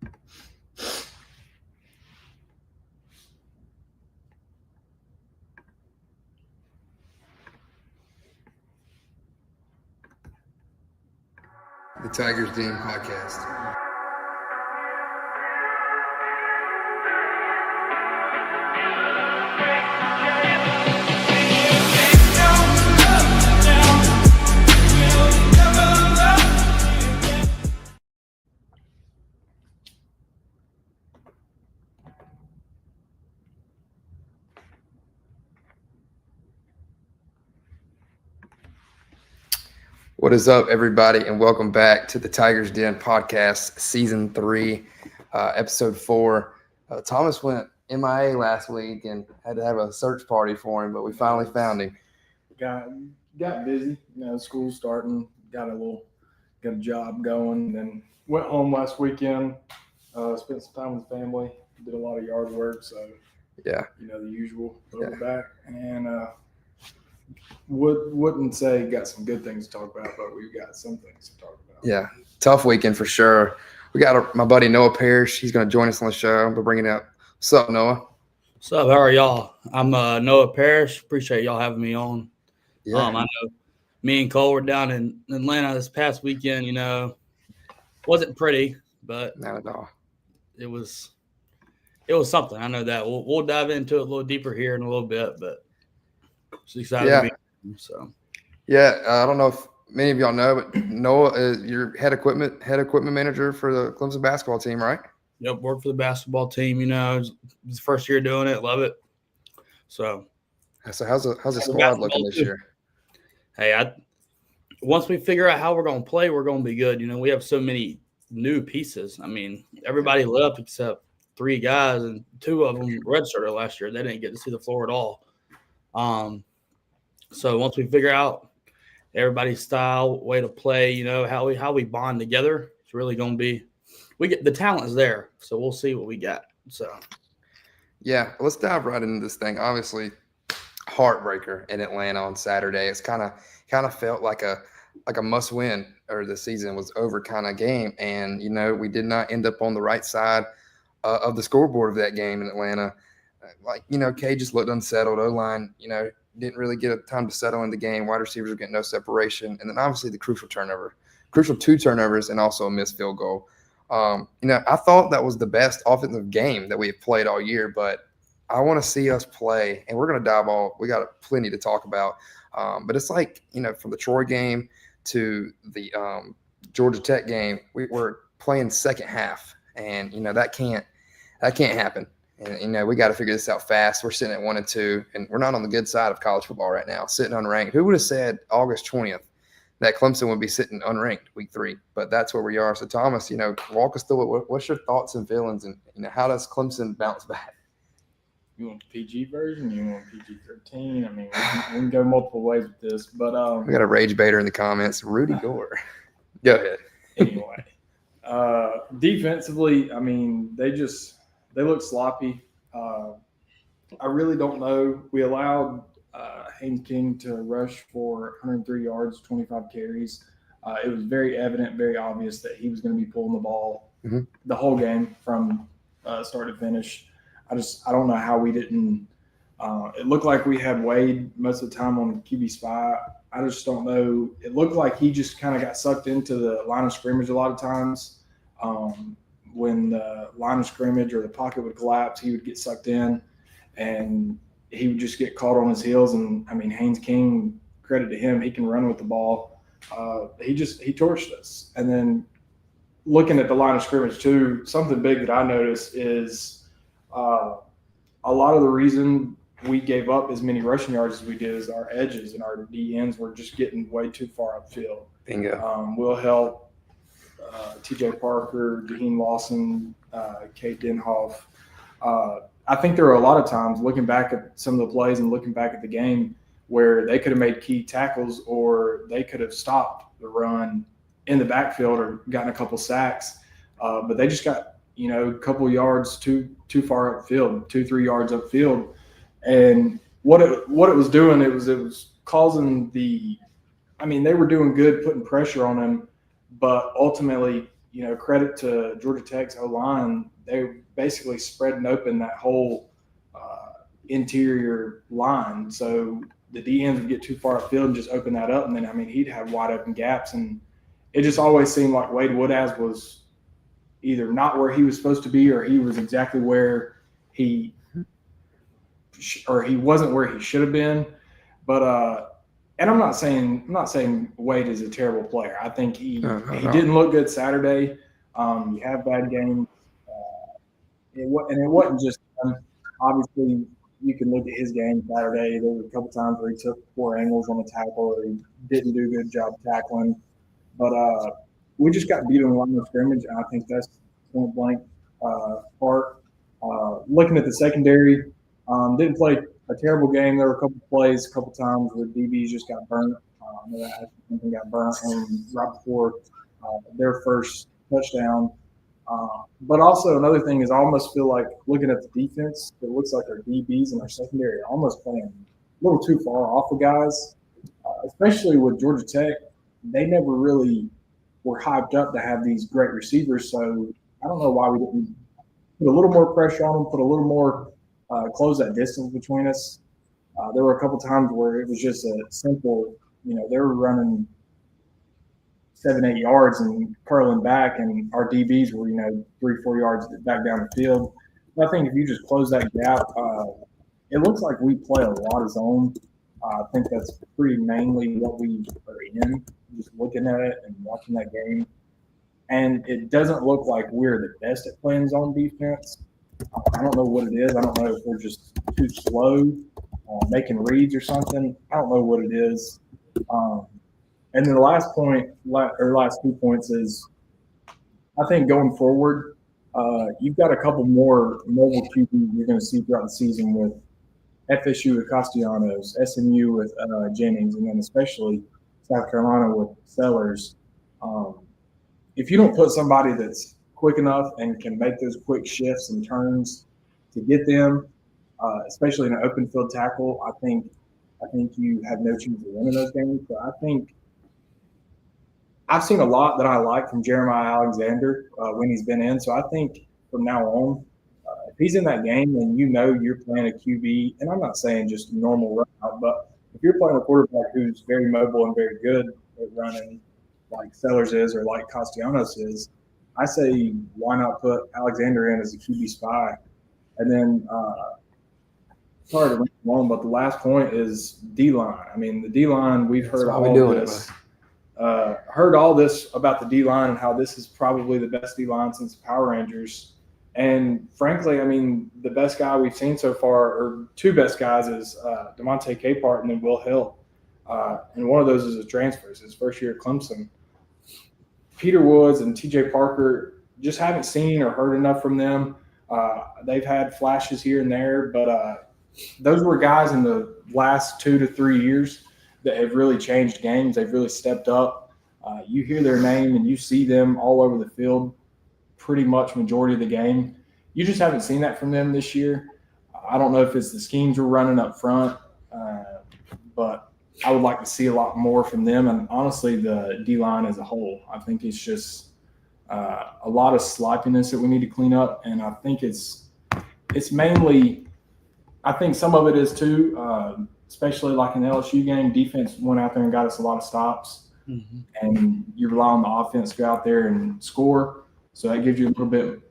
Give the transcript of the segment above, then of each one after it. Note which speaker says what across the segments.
Speaker 1: The Tigers Den podcast. What is up, everybody, and welcome back to the Tigers Den podcast, season 3, episode 4. Thomas went MIA last week and had to have a search party for him, but we finally found him.
Speaker 2: Got busy, school starting, got a job going, then went home last weekend, spent some time with family, did a lot of yard work, so
Speaker 1: yeah,
Speaker 2: the usual. Back and wouldn't say got some good things to talk about, but we've got some things to talk about.
Speaker 1: Yeah, tough weekend for sure. We got my buddy Noah Parrish. He's going to join us on the show. We're bringing it up. What's up, Noah?
Speaker 3: What's up? How are y'all? I'm Noah Parrish. Appreciate y'all having me on.
Speaker 1: Yeah.
Speaker 3: I know me and Cole were down in Atlanta this past weekend. Wasn't pretty, but
Speaker 1: not at all.
Speaker 3: It was something. I know that. We'll dive into it a little deeper here in a little bit, but just excited to be here, so.
Speaker 1: Yeah, I don't know if many of y'all know, but Noah is your head equipment manager for the Clemson basketball team, right?
Speaker 3: Yep, worked for the basketball team. It's the first year doing it. Love it. So
Speaker 1: how's the squad looking this year?
Speaker 3: Hey, once we figure out how we're going to play, we're going to be good. We have so many new pieces. I mean, everybody left except 3 guys, and 2 of them redshirted last year. They didn't get to see the floor at all. So once we figure out everybody's style, way to play, how we bond together, it's really going to be. The talent is there, so we'll see what we got. So,
Speaker 1: yeah, let's dive right into this thing. Obviously, heartbreaker in Atlanta on Saturday. It's kind of felt like a must-win, or the season was over kind of game, and we did not end up on the right side of the scoreboard of that game in Atlanta. K just looked unsettled. O-line, didn't really get a time to settle in the game. Wide receivers were getting no separation, and then obviously the crucial 2 turnovers, and also a missed field goal. I thought that was the best offensive game that we have played all year, but I want to see us play, and we're going to we got plenty to talk about. But it's like, from the Troy game to the Georgia Tech game, we were playing second half, and, that can't happen. And, we got to figure this out fast. We're sitting at 1-2, and we're not on the good side of college football right now, sitting unranked. Who would have said August 20th that Clemson would be sitting unranked week 3? But that's where we are. So, Thomas, walk us through it. What's your thoughts and feelings, and, how does Clemson bounce back?
Speaker 2: You want the PG version? You want PG-13? I mean, we can go multiple ways with this. But
Speaker 1: we got a rage baiter in the comments. Rudy Gore. Go ahead.
Speaker 2: Anyway, defensively, I mean, they look sloppy. I really don't know. We allowed Haynes King to rush for 103 yards, 25 carries. It was very evident, very obvious that he was going to be pulling the ball the whole game from start to finish. I don't know how we didn't. It looked like we had Wade most of the time on the QB spot. I just don't know. It looked like he just kind of got sucked into the line of scrimmage a lot of times. When the line of scrimmage or the pocket would collapse, he would get sucked in, and he would just get caught on his heels. And, I mean, Haynes King, credit to him, he can run with the ball. He torched us. And then looking at the line of scrimmage too, something big that I noticed is a lot of the reason we gave up as many rushing yards as we did is our edges and our DNs were just getting way too far upfield.
Speaker 1: Bingo.
Speaker 2: Will help. T.J. Parker, Daheen Lawson, Kate Denhoff. I think there were a lot of times looking back at some of the plays and looking back at the game where they could have made key tackles or they could have stopped the run in the backfield or gotten a couple sacks. But they just got, a couple yards too far upfield, 2-3 yards upfield. And what it was doing, it was causing they were doing good putting pressure on him. But ultimately, credit to Georgia Tech's O-line. They basically spreading open that whole interior line. So the DNs would get too far upfield and just open that up. And then, he'd have wide open gaps. And it just always seemed like Wade Woodaz was either not where he was supposed to be, or he was exactly where he wasn't where he should have been. But and I'm not saying Wade is a terrible player. I think he didn't look good Saturday. You have bad games. It wasn't just obviously you can look at his game Saturday. There were a couple times where he took poor angles on the tackle, or he didn't do a good job tackling. But we just got beat on the line of scrimmage, and I think that's point blank part. Looking at the secondary, didn't play a terrible game. There were a couple times where DBs just got burnt. That got burnt right before their first touchdown. But also another thing is I almost feel like looking at the defense, it looks like our DBs and our secondary are almost playing a little too far off of guys, especially with Georgia Tech. They never really were hyped up to have these great receivers. So I don't know why we didn't put a little more pressure on them, put a little more close that distance between us. There were a couple times where it was just a simple, they were running 7-8 yards and curling back, and our DBs were 3-4 yards back down the field. But I think if you just close that gap, it looks like we play a lot of zone. I think that's pretty mainly what we are in, just looking at it and watching that game. And it doesn't look like we're the best at playing zone defense. I don't know what it is. I don't know if we're just too slow making reads or something. I don't know what it is. And then the last 2 points is, I think going forward, you've got a couple more mobile QBs you're going to see throughout the season with FSU with Castellanos, SMU with Jennings, and then especially South Carolina with Sellers. If you don't put somebody that's quick enough and can make those quick shifts and turns to get them, especially in an open field tackle, I think you have no chance of winning those games. So I think I've seen a lot that I like from Jeremiah Alexander when he's been in. So I think from now on, if he's in that game and you're playing a QB, and I'm not saying just normal run out, but if you're playing a quarterback who's very mobile and very good at running, like Sellers is or like Castellanos is, I say why not put Alexander in as a QB spy? And then sorry to run along, but the last point is D-line. The D-line, we've heard heard all this about the D-line and how this is probably the best D-line since Power Rangers. And frankly, the best guy we've seen so far, or two best guys, is DeMonte Capehart and then Will Hill. And one of those is a transfer. It's his first year at Clemson. Peter Woods and TJ Parker, just haven't seen or heard enough from them. They've had flashes here and there, but those were guys in the last 2 to 3 years that have really changed games. They've really stepped up. You hear their name and you see them all over the field pretty much majority of the game. You just haven't seen that from them this year. I don't know if it's the schemes we're running up front, but I would like to see a lot more from them. And honestly, the D-line as a whole, I think it's just a lot of sloppiness that we need to clean up. And I think it's mainly – I think some of it is too, especially like in the LSU game, defense went out there and got us a lot of stops. Mm-hmm. And you rely on the offense to go out there and score. So that gives you a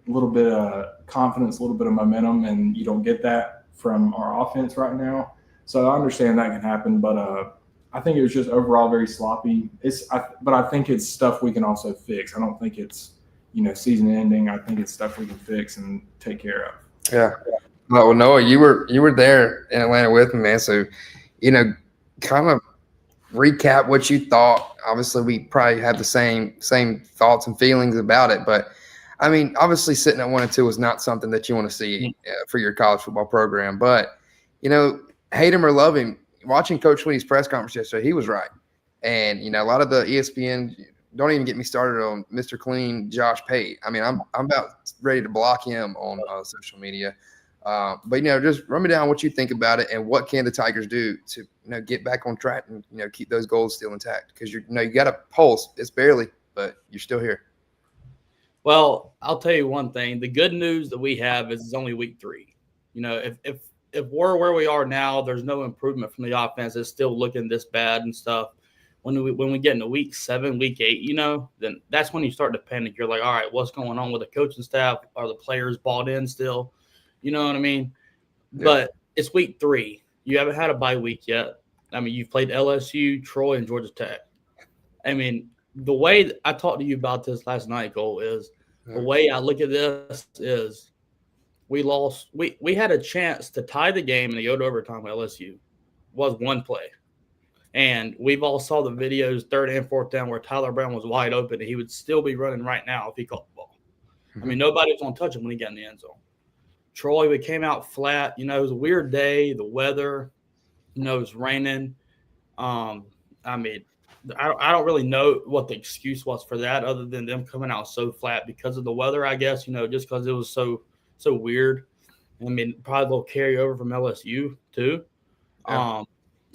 Speaker 2: little bit of confidence, a little bit of momentum, and you don't get that from our offense right now. So I understand that can happen, but I think it was just overall very sloppy. But I think it's stuff we can also fix. I don't think it's season ending. I think it's stuff we can fix and take care of.
Speaker 1: Yeah. Well, Noah, you were there in Atlanta with me, man. So, kind of recap what you thought. Obviously, we probably had the same thoughts and feelings about it, but obviously sitting at 1-2 is not something that you want to see for your college football program. But hate him or love him, watching Coach Swinney's press conference yesterday, he was right. And a lot of the ESPN, don't even get me started on Mr. Clean, Josh Pate. I'm about ready to block him on social media. But just run me down what you think about it and what can the Tigers do to get back on track and keep those goals still intact, because you got a pulse. It's barely, but you're still here.
Speaker 3: Well, I'll tell you one thing. The good news that we have is it's only week 3. You know, if we're where we are now, there's no improvement from the offense. It's still looking this bad and stuff. When we get into week 7, week 8, you know, then that's when you start to panic. You're like, all right, what's going on with the coaching staff? Are the players bought in still? You know what I mean?
Speaker 1: Yeah.
Speaker 3: But it's week 3. You haven't had a bye week yet. I mean, you've played LSU, Troy, and Georgia Tech. I mean, the way I talked to you about this last night, Cole, is the way I look at this is we lost. We had a chance to tie the game and go to overtime with LSU. Was one play. And we've all saw the videos, 3rd and 4th down, where Tyler Brown was wide open, and he would still be running right now if he caught the ball. I mean, nobody was going to touch him when he got in the end zone. Troy, we came out flat. You know, it was a weird day. The weather, you know, it was raining. I mean, I don't really know what the excuse was for that other than them coming out so flat because of the weather, I guess, you know, just because it was so weird. I mean, probably a little carryover from LSU too.
Speaker 1: Yeah.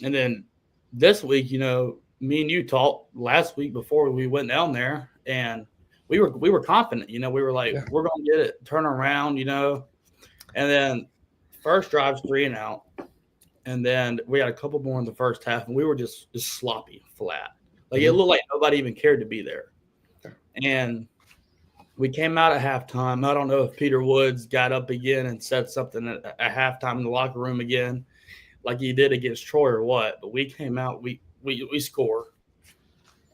Speaker 3: And then this week, you know, me and you talked last week before we went down there, and we were confident. You know, we were like, we're going to get it, turn around, you know. And then first drive's 3 and out. And then we had a couple more in the first half, and we were just sloppy, flat. Like it looked like nobody even cared to be there. And we came out at halftime. I don't know if Peter Woods got up again and said something at halftime in the locker room again, like he did against Troy or what. But we came out, we score,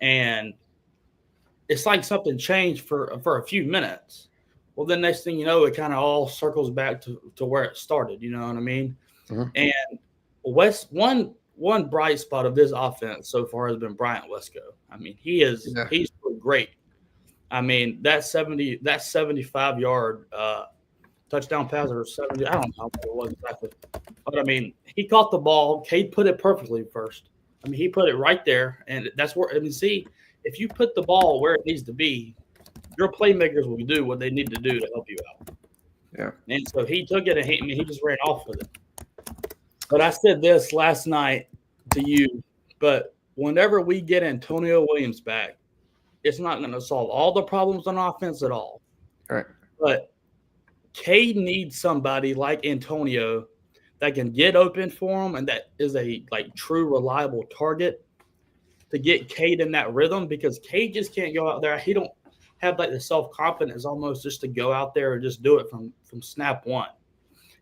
Speaker 3: and it's like something changed for a few minutes. Well, then next thing you know, it kind of all circles back to where it started. You know what I mean? And one bright spot of this offense so far has been Bryant Wesco. I mean, he's great. I mean, that 75-yard touchdown pass or 70, I don't know how much it was exactly. But I mean, he caught the ball. Cade put it perfectly first. I mean, he put it right there, and that's where, I mean, see, if you put the ball where it needs to be, your playmakers will do what they need to do to help you out.
Speaker 1: Yeah.
Speaker 3: And so he took it and he just ran off with it. But I said this last night to you, but whenever we get Antonio Williams back, it's not going to solve all the problems on offense at all.
Speaker 1: Right.
Speaker 3: But Cade needs somebody like Antonio that can get open for him and that is a true reliable target to get Cade in that rhythm, because Cade just can't go out there. He don't have the self-confidence almost just to go out there and just do it from snap one.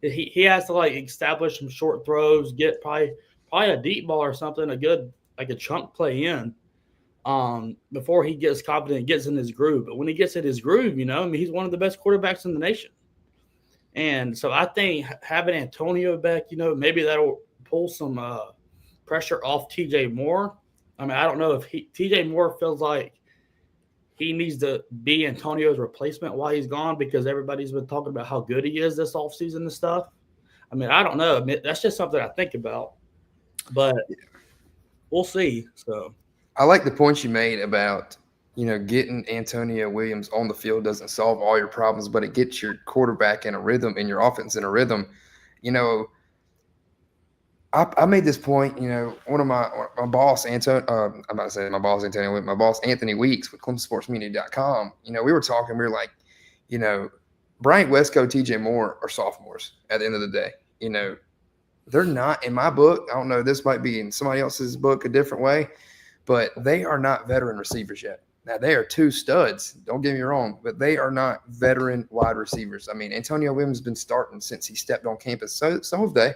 Speaker 3: He has to establish some short throws, get probably a deep ball or something, a good a chunk play in before he gets confident and gets in his groove. But when he gets in his groove, you know, I mean, he's one of the best quarterbacks in the nation. And so I think having Antonio back, you know, maybe that'll pull some pressure off TJ Moore. I mean, I don't know if TJ Moore feels like he needs to be Antonio's replacement while he's gone, because everybody's been talking about how good he is this offseason and stuff. I mean, I don't know. I mean, that's just something I think about. But we'll see. So
Speaker 1: I like the point you made about, you know, getting Antonio Williams on the field doesn't solve all your problems, but it gets your quarterback in a rhythm and your offense in a rhythm. You know, I made this point, you know, one of my boss, I'm about to say my boss, Antonio, my boss, Anthony Weeks with ClemsonSportsMedia.com, you know, we were talking, we were like, you know, Bryant Wesco, TJ Moore are sophomores at the end of the day. You know, they're not, in my book, I don't know, this might be in somebody else's book a different way, but they are not veteran receivers yet. Now, they are 2 studs, don't get me wrong, but they are not veteran wide receivers. I mean, Antonio Williams has been starting since he stepped on campus. So have they.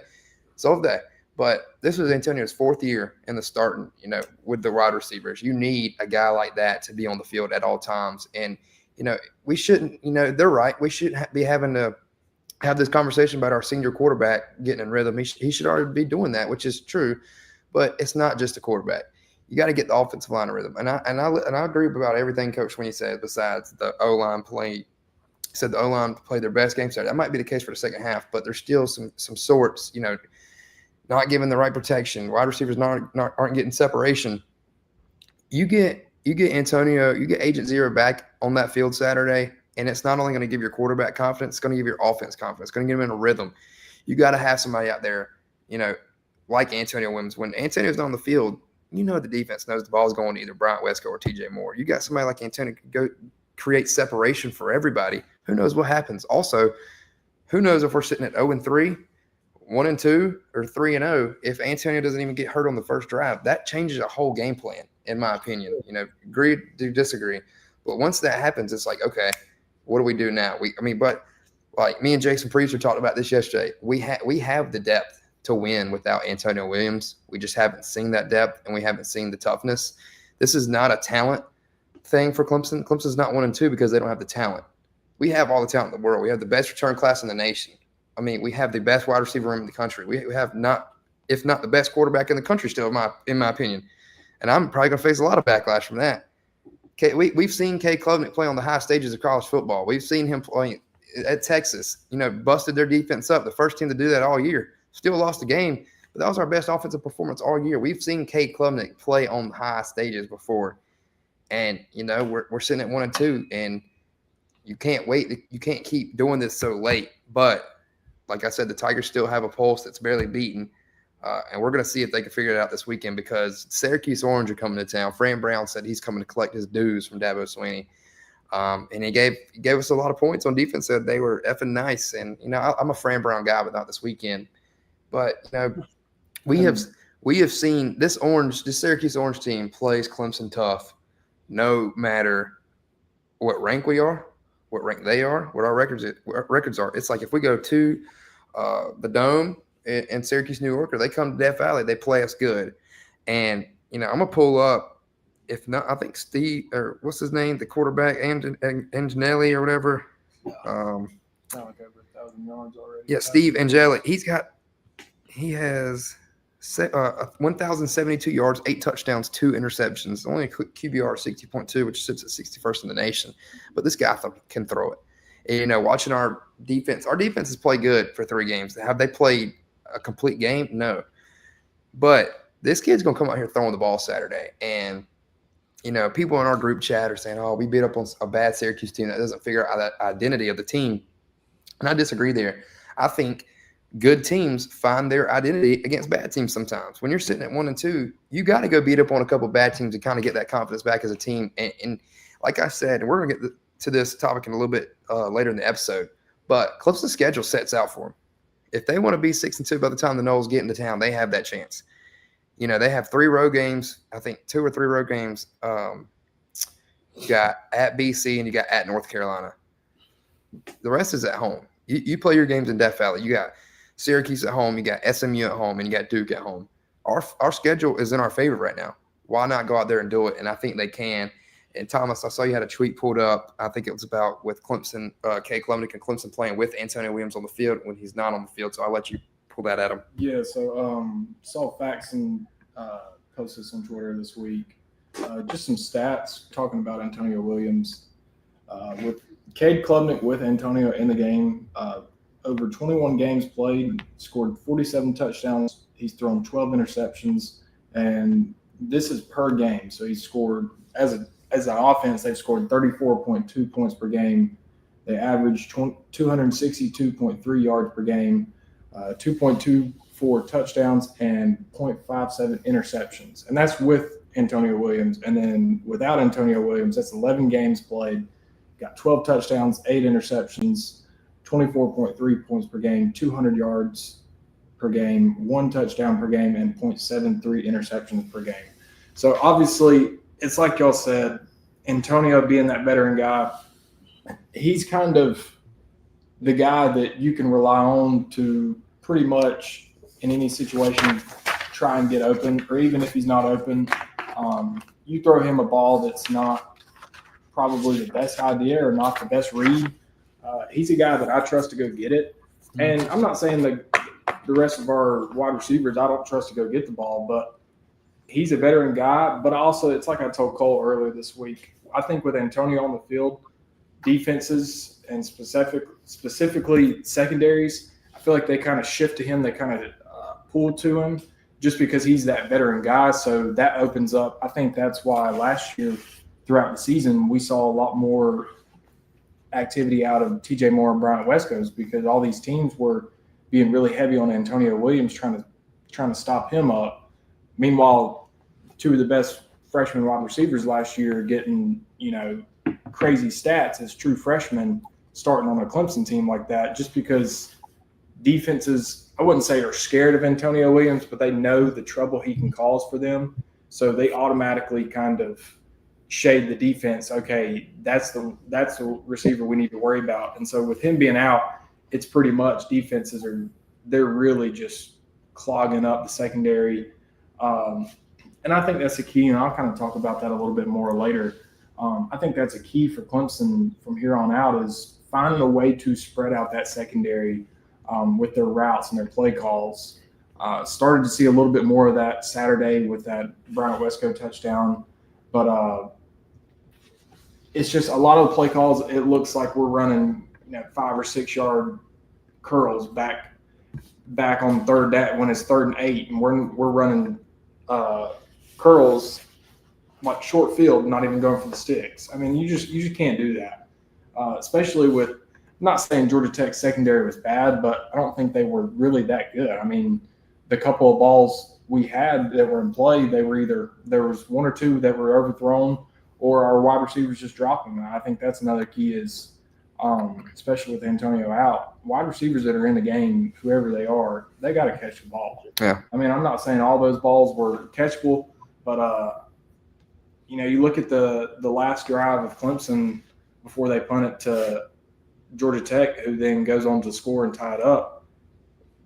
Speaker 1: But this was Antonio's 4th year in the starting, you know, with the wide receivers. You need a guy like that to be on the field at all times. And, you know, we shouldn't, you know, they're right. We shouldn't be having to have this conversation about our senior quarterback getting in rhythm. He should already be doing that, which is true. But it's not just a quarterback. You got to get the offensive line in rhythm. And I agree about everything Coach Sweeney said besides the O-line play. He said the O-line played their best game Saturday. That might be the case for the second half, but there's still some sorts, you know, not giving the right protection, wide receivers aren't getting separation. You get Antonio, you get Agent Zero back on that field Saturday, and it's not only going to give your quarterback confidence, it's going to give your offense confidence. It's going to get them in a rhythm. You got to have somebody out there, you know, like Antonio Williams. When Antonio's not on the field, you know the defense knows the ball's going to either Bryant Wesco or TJ Moore. You got somebody like Antonio could go create separation for everybody. Who knows what happens? Also, who knows if we're sitting at 0-3, 1-2, or 3-0? If Antonio doesn't even get hurt on the first drive, that changes a whole game plan, in my opinion. Agree to disagree. But once that happens, it's like, okay, what do we do now? But like me and Jason Priester talked about this yesterday. We have the depth to win without Antonio Williams. We just haven't seen that depth, and we haven't seen the toughness. This is not a talent thing for Clemson. Clemson's not 1-2 because they don't have the talent. We have all the talent in the world. We have the best return class in the nation. We have the best wide receiver room in the country. We have not, if not the best quarterback in the country still, in my opinion. And I'm probably going to face a lot of backlash from that. We've seen Cade Klubnik play on the high stages of college football. We've seen him play at Texas, busted their defense up. The first team to do that all year. Still lost the game, but that was our best offensive performance all year. We've seen Cade Klubnik play on high stages before. And, we're sitting at 1-2, and you can't wait. You can't keep doing this so late. But like I said, the Tigers still have a pulse that's barely beaten. And we're going to see if they can figure it out this weekend because Syracuse Orange are coming to town. Fran Brown said he's coming to collect his dues from Dabo Swinney. And he gave us a lot of points on defense. Said they were effing nice. And, I'm a Fran Brown guy, but not this weekend. But, we have seen this Syracuse Orange team plays Clemson tough no matter what rank we are, what rank they are, what our records are. It's like if we go to the Dome in Syracuse, New York, or they come to Death Valley, they play us good. And, I'm going to pull up, if not, I think Steve, or what's his name, the quarterback, Angelelli or whatever.
Speaker 2: Not like over 1,000 yards already.
Speaker 1: Yeah, Steve Angeli. He has 1,072 yards, 8 touchdowns, 2 interceptions. Only a QBR 60.2, which sits at 61st in the nation. But this guy can throw it. And, watching our defense has played good for 3 games. Have they played a complete game? No. But this kid's going to come out here throwing the ball Saturday. And, people in our group chat are saying, oh, we beat up on a bad Syracuse team that doesn't figure out that identity of the team. And I disagree there. I think good teams find their identity against bad teams sometimes. When you're sitting at 1-2, you got to go beat up on a couple of bad teams to kind of get that confidence back as a team. And like I said, and we're going to get to this topic in a little bit later in the episode, but Clemson's schedule sets out for them. If they want to be 6-2 by the time the Noles get into town, they have that chance. They have 3 road games. I think 2 or 3 road games. You got at BC and you got at North Carolina. The rest is at home. You play your games in Death Valley. You got Syracuse at home. You got SMU at home, and you got Duke at home. Our schedule is in our favor right now. Why not go out there and do it? And I think they can. And Thomas, I saw you had a tweet pulled up. I think it was about with Clemson, Cade Klubnik and Clemson playing with Antonio Williams on the field when he's not on the field. So I'll let you pull that at him.
Speaker 2: Yeah, so saw Faxon post this on Twitter this week. Just some stats talking about Antonio Williams. With Cade Klubnik with Antonio in the game, over 21 games played, scored 47 touchdowns. He's thrown 12 interceptions, and this is per game. So he scored as an offense, they've scored 34.2 points per game. They averaged 262.3 yards per game, 2.24 touchdowns, and 0.57 interceptions. And that's with Antonio Williams. And then without Antonio Williams, that's 11 games played, got 12 touchdowns, 8 interceptions, 24.3 points per game, 200 yards per game, 1 touchdown per game, and 0.73 interceptions per game. So obviously, it's like y'all said, Antonio being that veteran guy, he's kind of the guy that you can rely on to pretty much in any situation try and get open, or even if he's not open, you throw him a ball that's not probably the best idea or not the best read. He's a guy that I trust to go get it. And I'm not saying that the rest of our wide receivers I don't trust to go get the ball, but he's a veteran guy. But also, it's like I told Cole earlier this week, I think with Antonio on the field, defenses and specifically secondaries, I feel like they kind of shift to him. They kind of pull to him just because he's that veteran guy. So that opens up. I think that's why last year throughout the season we saw a lot more activity out of TJ Moore and Bryant West Coast because all these teams were being really heavy on Antonio Williams trying to stop him up. Meanwhile, 2 of the best freshman wide receivers last year getting, crazy stats as true freshmen starting on a Clemson team like that, just because defenses, I wouldn't say are scared of Antonio Williams, but they know the trouble he can cause for them. So they automatically kind of shade the defense. Okay, that's the receiver we need to worry about. And so with him being out, it's pretty much defenses they're really just clogging up the secondary. And I think that's a key, and I'll kind of talk about that a little bit more later. I think that's a key for Clemson from here on out is finding a way to spread out that secondary with their routes and their play calls. Started to see a little bit more of that Saturday with that Bryant Wesco touchdown. But it's just a lot of the play calls, it looks like we're running 5 or 6 yard curls back on third down when it's 3rd and 8, and we're running curls like short field, not even going for the sticks. I mean, you just can't do that, especially with. I'm not saying Georgia Tech's secondary was bad, but I don't think they were really that good. I mean, the couple of balls we had that were in play, they were either there was 1 or 2 that were overthrown, or our wide receivers just dropping them. I think that's another key is, especially with Antonio out, wide receivers that are in the game, whoever they are, they got to catch the ball.
Speaker 1: Yeah.
Speaker 2: I mean, I'm not saying all those balls were catchable, but you look at the last drive of Clemson before they punt it to Georgia Tech, who then goes on to score and tie it up.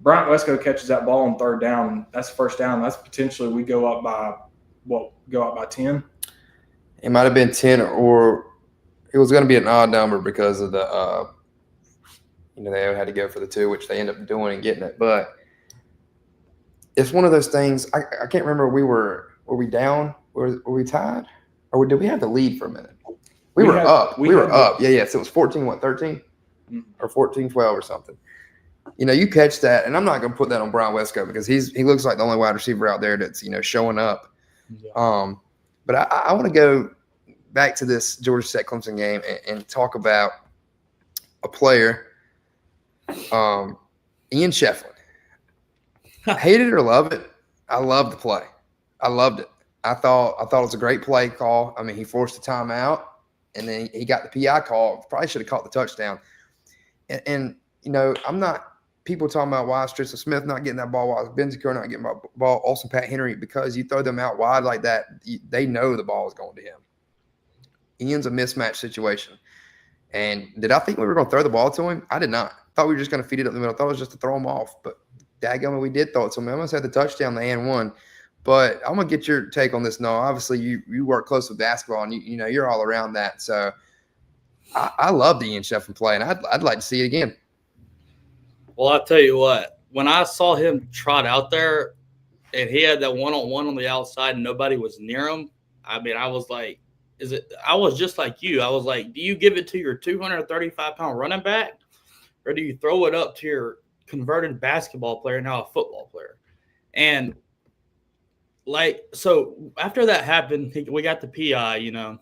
Speaker 2: Bryant Wesco catches that ball on 3rd down. That's first down. That's potentially we go up by 10.
Speaker 1: It might have been 10, or it was going to be an odd number because of the they had to go for the 2, which they ended up doing and getting it. But it's one of those things. I can't remember. Were we down? Were we tied? Or did we have the lead for a minute? We were up. We were up. Yeah. So it was 14-13 or 14-12 or something. You catch that, and I'm not going to put that on Brian Wesco because he looks like the only wide receiver out there that's showing up. Yeah. But I want to go back to this Georgia Tech Clemson game and talk about a player, Ian Shefflin. Hate it or love it, I love the play. I loved it. I thought it was a great play call. I mean, he forced a timeout, and then he got the PI call. Probably should have caught the touchdown. And I'm not people talking about why is Tristan Smith not getting that ball, why is Ben Zakir not getting the ball, also Pat Henry, because you throw them out wide like that, they know the ball is going to him. Ian's a mismatch situation. And did I think we were going to throw the ball to him? I did not. I thought we were just going to feed it up the middle. I thought it was just to throw him off. But daggone, we did throw it to him. I almost had the touchdown, the and one. But I'm going to get your take on this, Noah. Obviously, you work close with basketball, and you're all around that. So I love the Ian Shefflin play, and I'd like to see it again.
Speaker 3: Well, I'll tell you what. When I saw him trot out there, and he had that one-on-one on the outside, and nobody was near him, I mean, I was like, I was just like you. I was like, do you give it to your 235-pound running back, or do you throw it up to your converted basketball player, now a football player? And so after that happened, we got the PI,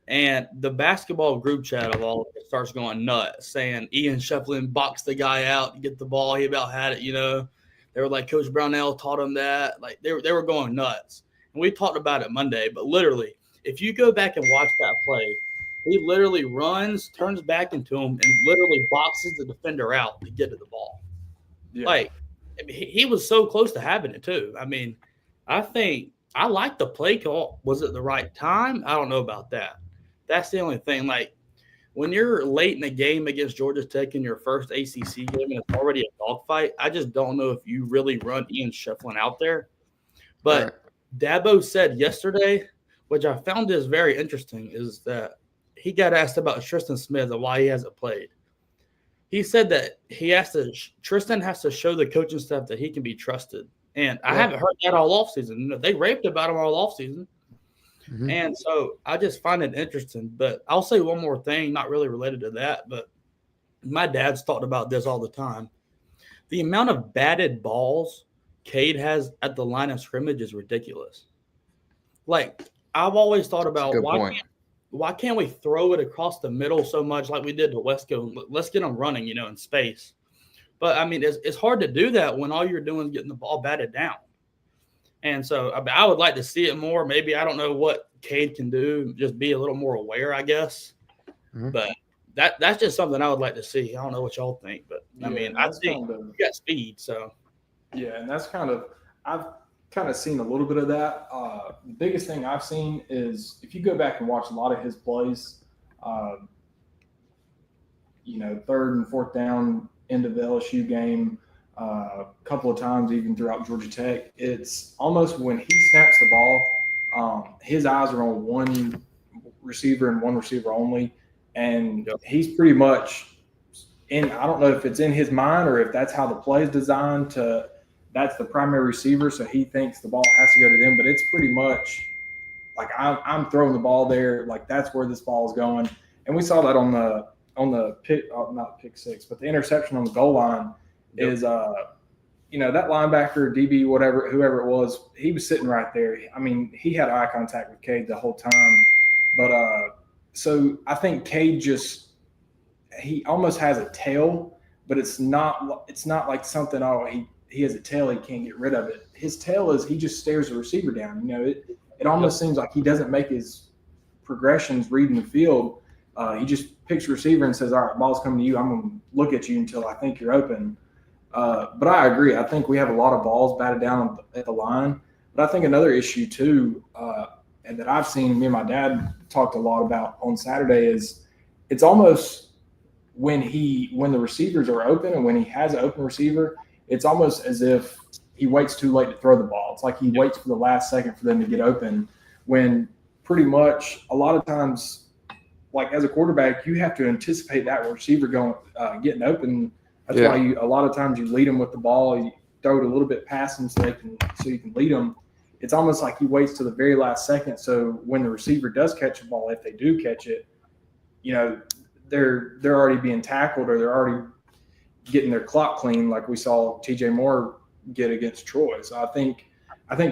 Speaker 3: and the basketball group chat of all of it starts going nuts, saying Ian Shefflin boxed the guy out to get the ball. He about had it, They were like, Coach Brownell taught him that. Like, they were going nuts. And we talked about it Monday, but literally, if you go back and watch that play, he literally runs, turns back into him, and literally boxes the defender out to get to the ball. Yeah. Like, he was so close to having it, too. I mean, I think I like the play call. Was it the right time? I don't know about that. That's the only thing. Like, when you're late in the game against Georgia Tech in your first ACC game and it's already a dogfight, I just don't know if you really run Ian Shefflin out there. But right. Dabo said yesterday, which I found is very interesting, is that he got asked about Tristan Smith and why he hasn't played. He said that Tristan has to show the coaching staff that he can be trusted. And I haven't heard that all offseason. They raved about him all offseason. Mm-hmm. And so I just find it interesting. But I'll say one more thing, not really related to that, but my dad's talked about this all the time. The amount of batted balls Cade has at the line of scrimmage is ridiculous. Like, I've always thought about why can't we throw it across the middle so much like we did to Wesco? Let's get them running, in space. But, I mean, it's hard to do that when all you're doing is getting the ball batted down. And so I would like to see it more. Maybe I don't know what Cade can do, just be a little more aware, I guess.
Speaker 1: Mm-hmm.
Speaker 3: But that's just something I would like to see. I don't know what y'all think, but I mean, I think you got speed, so
Speaker 2: yeah, and that's I've kind of seen a little bit of that. The biggest thing I've seen is if you go back and watch a lot of his plays, third and fourth down end of the LSU game, a couple of times even throughout Georgia Tech, it's almost when he snaps the ball, his eyes are on one receiver and one receiver only, and he's pretty much I don't know if it's in his mind or if that's how the play is designed to. That's the primary receiver, so he thinks the ball has to go to them. But it's pretty much like I'm throwing the ball there, like that's where this ball is going. And we saw that on the pick, not pick six, but the interception on the goal line is that linebacker, DB, whoever it was, he was sitting right there. I mean, he had eye contact with Cade the whole time. But so I think Cade he almost has a tail, but it's not like something. He has a tail, he can't get rid of it. His tail is he just stares the receiver down. It almost seems like he doesn't make his progressions reading the field. He just picks a receiver and says, all right, ball's coming to you. I'm going to look at you until I think you're open. But I agree. I think we have a lot of balls batted down at the line. But I think another issue too, and that I've seen me and my dad talked a lot about on Saturday is it's almost when the receivers are open and when he has an open receiver, it's almost as if he waits too late to throw the ball. It's like he waits for the last second for them to get open when pretty much a lot of times, like as a quarterback, you have to anticipate that receiver getting open. That's why a lot of times you lead them with the ball. You throw it a little bit past them so you can lead them. It's almost like he waits to the very last second. So when the receiver does catch the ball, if they do catch it, they're already being tackled or they're already getting their clock clean, like we saw TJ Moore get against Troy. So I think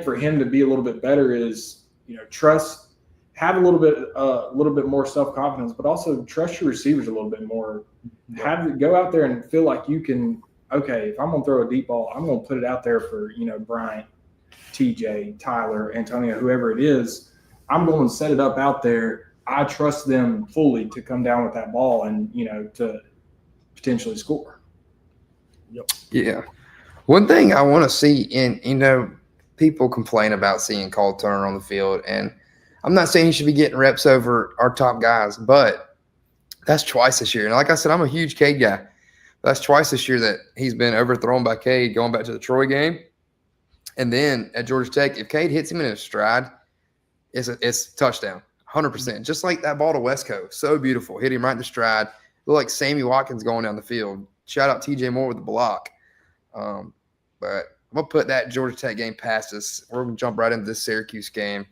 Speaker 2: for him to be a little bit better is trust, have a little bit more self-confidence, but also trust your receivers a little bit more. Go out there and feel like you can. Okay, if I'm gonna throw a deep ball, I'm gonna put it out there for Bryant, TJ, Tyler, Antonio, whoever it is. I'm going to set it up out there. I trust them fully to come down with that ball and to potentially score.
Speaker 1: Yeah. One thing I want to see people complain about seeing Cole Turner on the field, and I'm not saying he should be getting reps over our top guys, but that's twice this year. And like I said, I'm a huge Cade guy. That's twice this year that he's been overthrown by Cade going back to the Troy game. And then at Georgia Tech, if Cade hits him in his stride, it's touchdown, 100%. Just like that ball to Westco. So beautiful. Hit him right in the stride. Looked like Sammy Watkins going down the field. Shout out TJ Moore with the block. But I'm going to put that Georgia Tech game past us. We're going to jump right into this Syracuse game.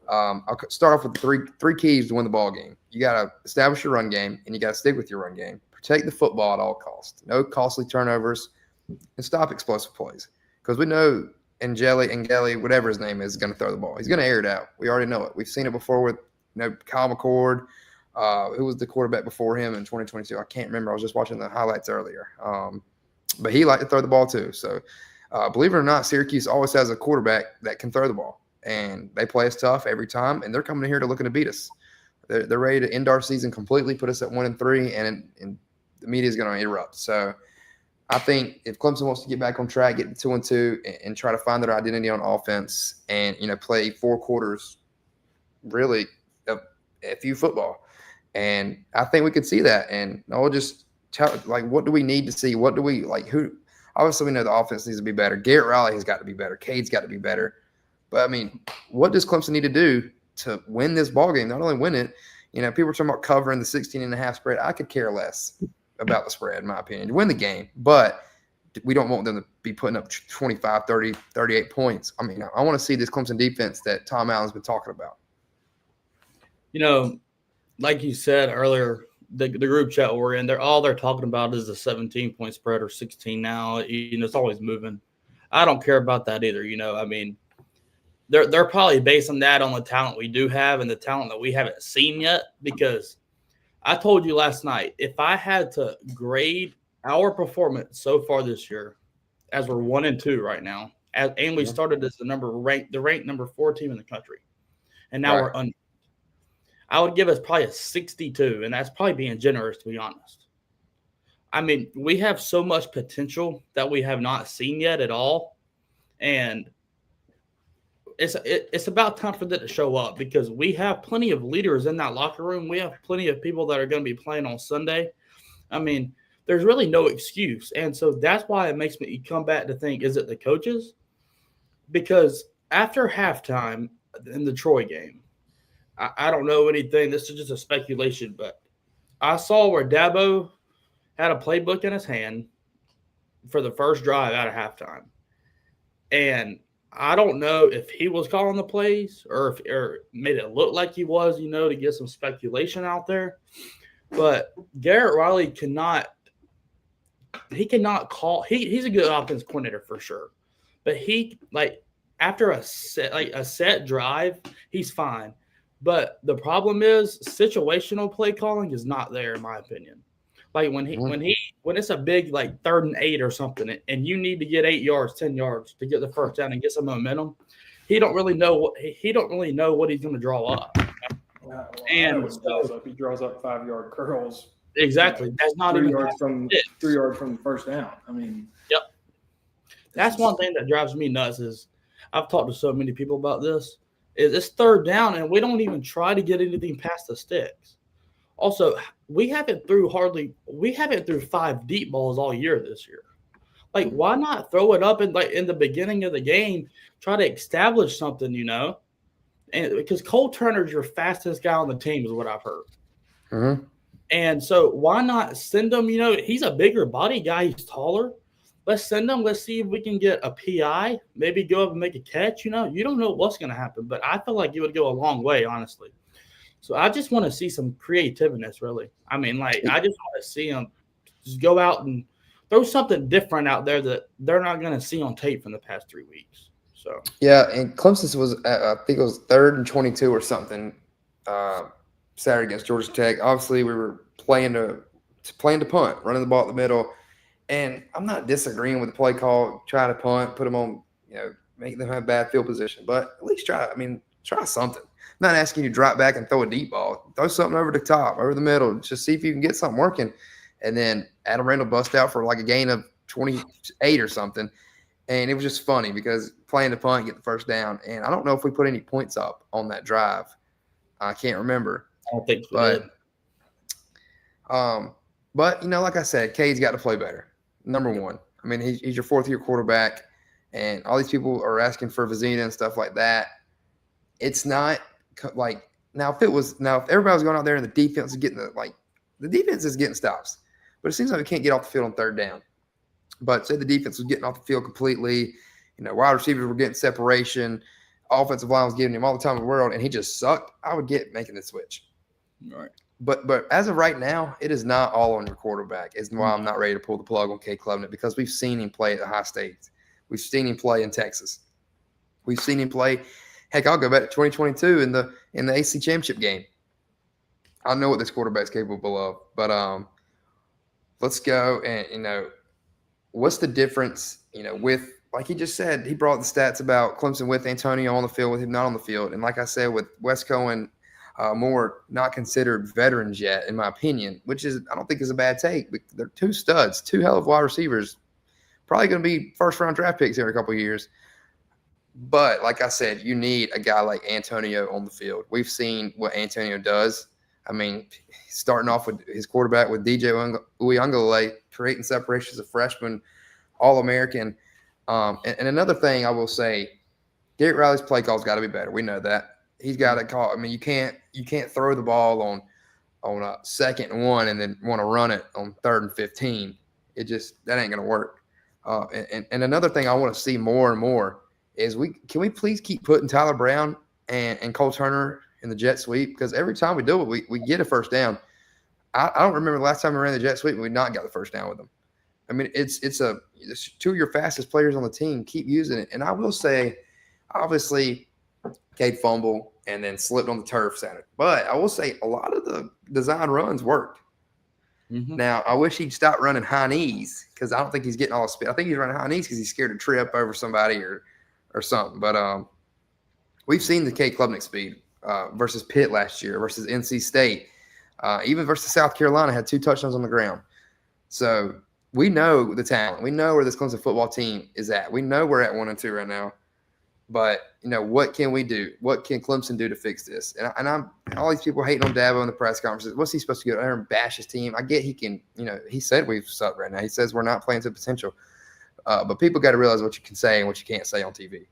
Speaker 1: I'll start off with three keys to win the ball game. You got to establish your run game, and you got to stick with your run game. Protect the football at all costs. No costly turnovers, and stop explosive plays. Because we know Gelly, whatever his name is going to throw the ball. He's going to air it out. We already know it. We've seen it before with Kyle McCord. Who was the quarterback before him in 2022? I can't remember. I was just watching the highlights earlier. But he liked to throw the ball too. So believe it or not, Syracuse always has a quarterback that can throw the ball. And they play us tough every time. And they're coming in here to looking to beat us. They're ready to end our season completely, put us at 1-3, and the media is going to erupt. So I think if Clemson wants to get back on track, get to 2-2, and try to find their identity on offense and, play 4 quarters really of FU football. And I think we could see that. And I'll just tell, what do we need to see? What do we who? Obviously, we know the offense needs to be better. Garrett Riley has got to be better. Cade's got to be better. But, what does Clemson need to do to win this ballgame? Not only win it, people are talking about covering the 16.5 spread. I could care less about the spread, in my opinion. Win the game. But we don't want them to be putting up 25, 30, 38 points. I want to see this Clemson defense that Tom Allen's been talking about.
Speaker 3: Like you said earlier, the group chat we're in, all they're talking about is the 17-point spread or 16 now. It's always moving. I don't care about that either. They're probably basing that on the talent we do have and the talent that we haven't seen yet. Because I told you last night, if I had to grade our performance so far this year, as we're 1-2 right now, and we started as the ranked number 4 team in the country, and now we're under. I would give us probably a 62, and that's probably being generous, to be honest. I mean, we have so much potential that we have not seen yet at all, and it's about time for that to show up because we have plenty of leaders in that locker room. We have plenty of people that are going to be playing on Sunday. I mean, there's really no excuse. And so that's why it makes me come back to think, is it the coaches? Because after halftime in the Troy game, I don't know anything. This is just a speculation, but I saw where Dabo had a playbook in his hand for the first drive out of halftime. And I don't know if he was calling the plays or made it look like he was, to get some speculation out there. But Garrett Riley cannot call. He's a good offense coordinator for sure. But after a set drive, he's fine. But the problem is situational play calling is not there, in my opinion. Like when it's a big 3rd and 8 or something, and you need to get 8 yards, 10 yards to get the first down and get some momentum, he don't really know what he's going to draw up.
Speaker 2: And he draws up 5-yard curls.
Speaker 3: Exactly. That's not
Speaker 2: 3
Speaker 3: even
Speaker 2: yards from 3 yards from the first down. I mean,
Speaker 3: yep. That's one thing that drives me nuts. Is I've talked to so many people about this. Is it's 3rd down and we don't even try to get anything past the sticks. Also, we haven't threw 5 deep balls all year this year. Why not throw it up in the beginning of the game, try to establish something, And because Cole Turner's your fastest guy on the team is what I've heard.
Speaker 1: Mm-hmm.
Speaker 3: And so why not send him, he's a bigger body guy, he's taller. Let's send him. Let's see if we can get a PI, maybe go up and make a catch. You don't know what's going to happen, but I feel like it would go a long way, honestly. So I just want to see some creativeness, really. I mean, I just want to see them just go out and throw something different out there that they're not going to see on tape from the past 3 weeks. So
Speaker 1: yeah, and Clemson was, I think it was 3rd and 22 or something Saturday against Georgia Tech. Obviously, we were playing to punt, running the ball at the middle. And I'm not disagreeing with the play call, try to punt, put them on, make them have bad field position. But at least try something. I'm not asking you to drop back and throw a deep ball. Throw something over the top, over the middle. Just see if you can get something working. And then Adam Randall bust out for a gain of 28 or something. And it was just funny because playing the punt, get the first down. And I don't know if we put any points up on that drive. I can't remember.
Speaker 3: I don't think so.
Speaker 1: But like I said, Cade's got to play better. Number one. I mean, he's your 4th-year quarterback, and all these people are asking for Vizina and stuff like that. It's not now if everybody was going out there and the defense is getting the defense is getting stops, but it seems like we can't get off the field on 3rd down. But say the defense was getting off the field completely, wide receivers were getting separation, offensive line was giving him all the time in the world, and he just sucked. I would get making the switch.
Speaker 3: All right.
Speaker 1: But as of right now, it is not all on your quarterback. Is why I'm not ready to pull the plug on Cade Klubnik because we've seen him play at the high stakes. We've seen him play in Texas. We've seen him play. Heck, I'll go back to 2022 in the AC Championship game. I know what this quarterback's capable of. But let's go and what's the difference? With like he just said, he brought the stats about Clemson with Antonio on the field, with him not on the field, and like I said, with Wes Cohen. More not considered veterans yet, in my opinion, which I don't think is a bad take. But they're 2 studs, 2 hell of wide receivers, probably going to be 1st-round draft picks every couple of years. But like I said, you need a guy like Antonio on the field. We've seen what Antonio does. I mean, starting off with his quarterback with DJ Uiagalelei, creating separation as a freshman, All-American. And another thing I will say, Garrett Riley's play call's got to be better. We know that. He's got to call. I mean, you can't throw the ball on a 2nd and 1 and then want to run it on 3rd and 15. That ain't gonna work. And another thing I want to see more and more is can we please keep putting Tyler Brown and Cole Turner in the jet sweep because every time we do it, we get a first down. I don't remember the last time we ran the jet sweep and we not got the first down with them. I mean, it's 2 of your fastest players on the team. Keep using it. And I will say, obviously, Cade fumble and then slipped on the turf Saturday. But I will say a lot of the design runs worked.
Speaker 3: Mm-hmm.
Speaker 1: Now, I wish he'd stop running high knees because I don't think he's getting all the speed. I think he's running high knees because he's scared to trip over somebody or something. But we've seen the K Klubnik speed versus Pitt last year, versus NC State, even versus South Carolina had 2 touchdowns on the ground. So we know the talent. We know where this Clemson football team is at. We know we're at 1-2 right now. But, what can we do? What can Clemson do to fix this? And I'm all these people hating on Dabo in the press conferences. What's he supposed to go there and bash his team? I get he can, he said we've sucked right now. He says we're not playing to potential. But people got to realize what you can say and what you can't say on TV.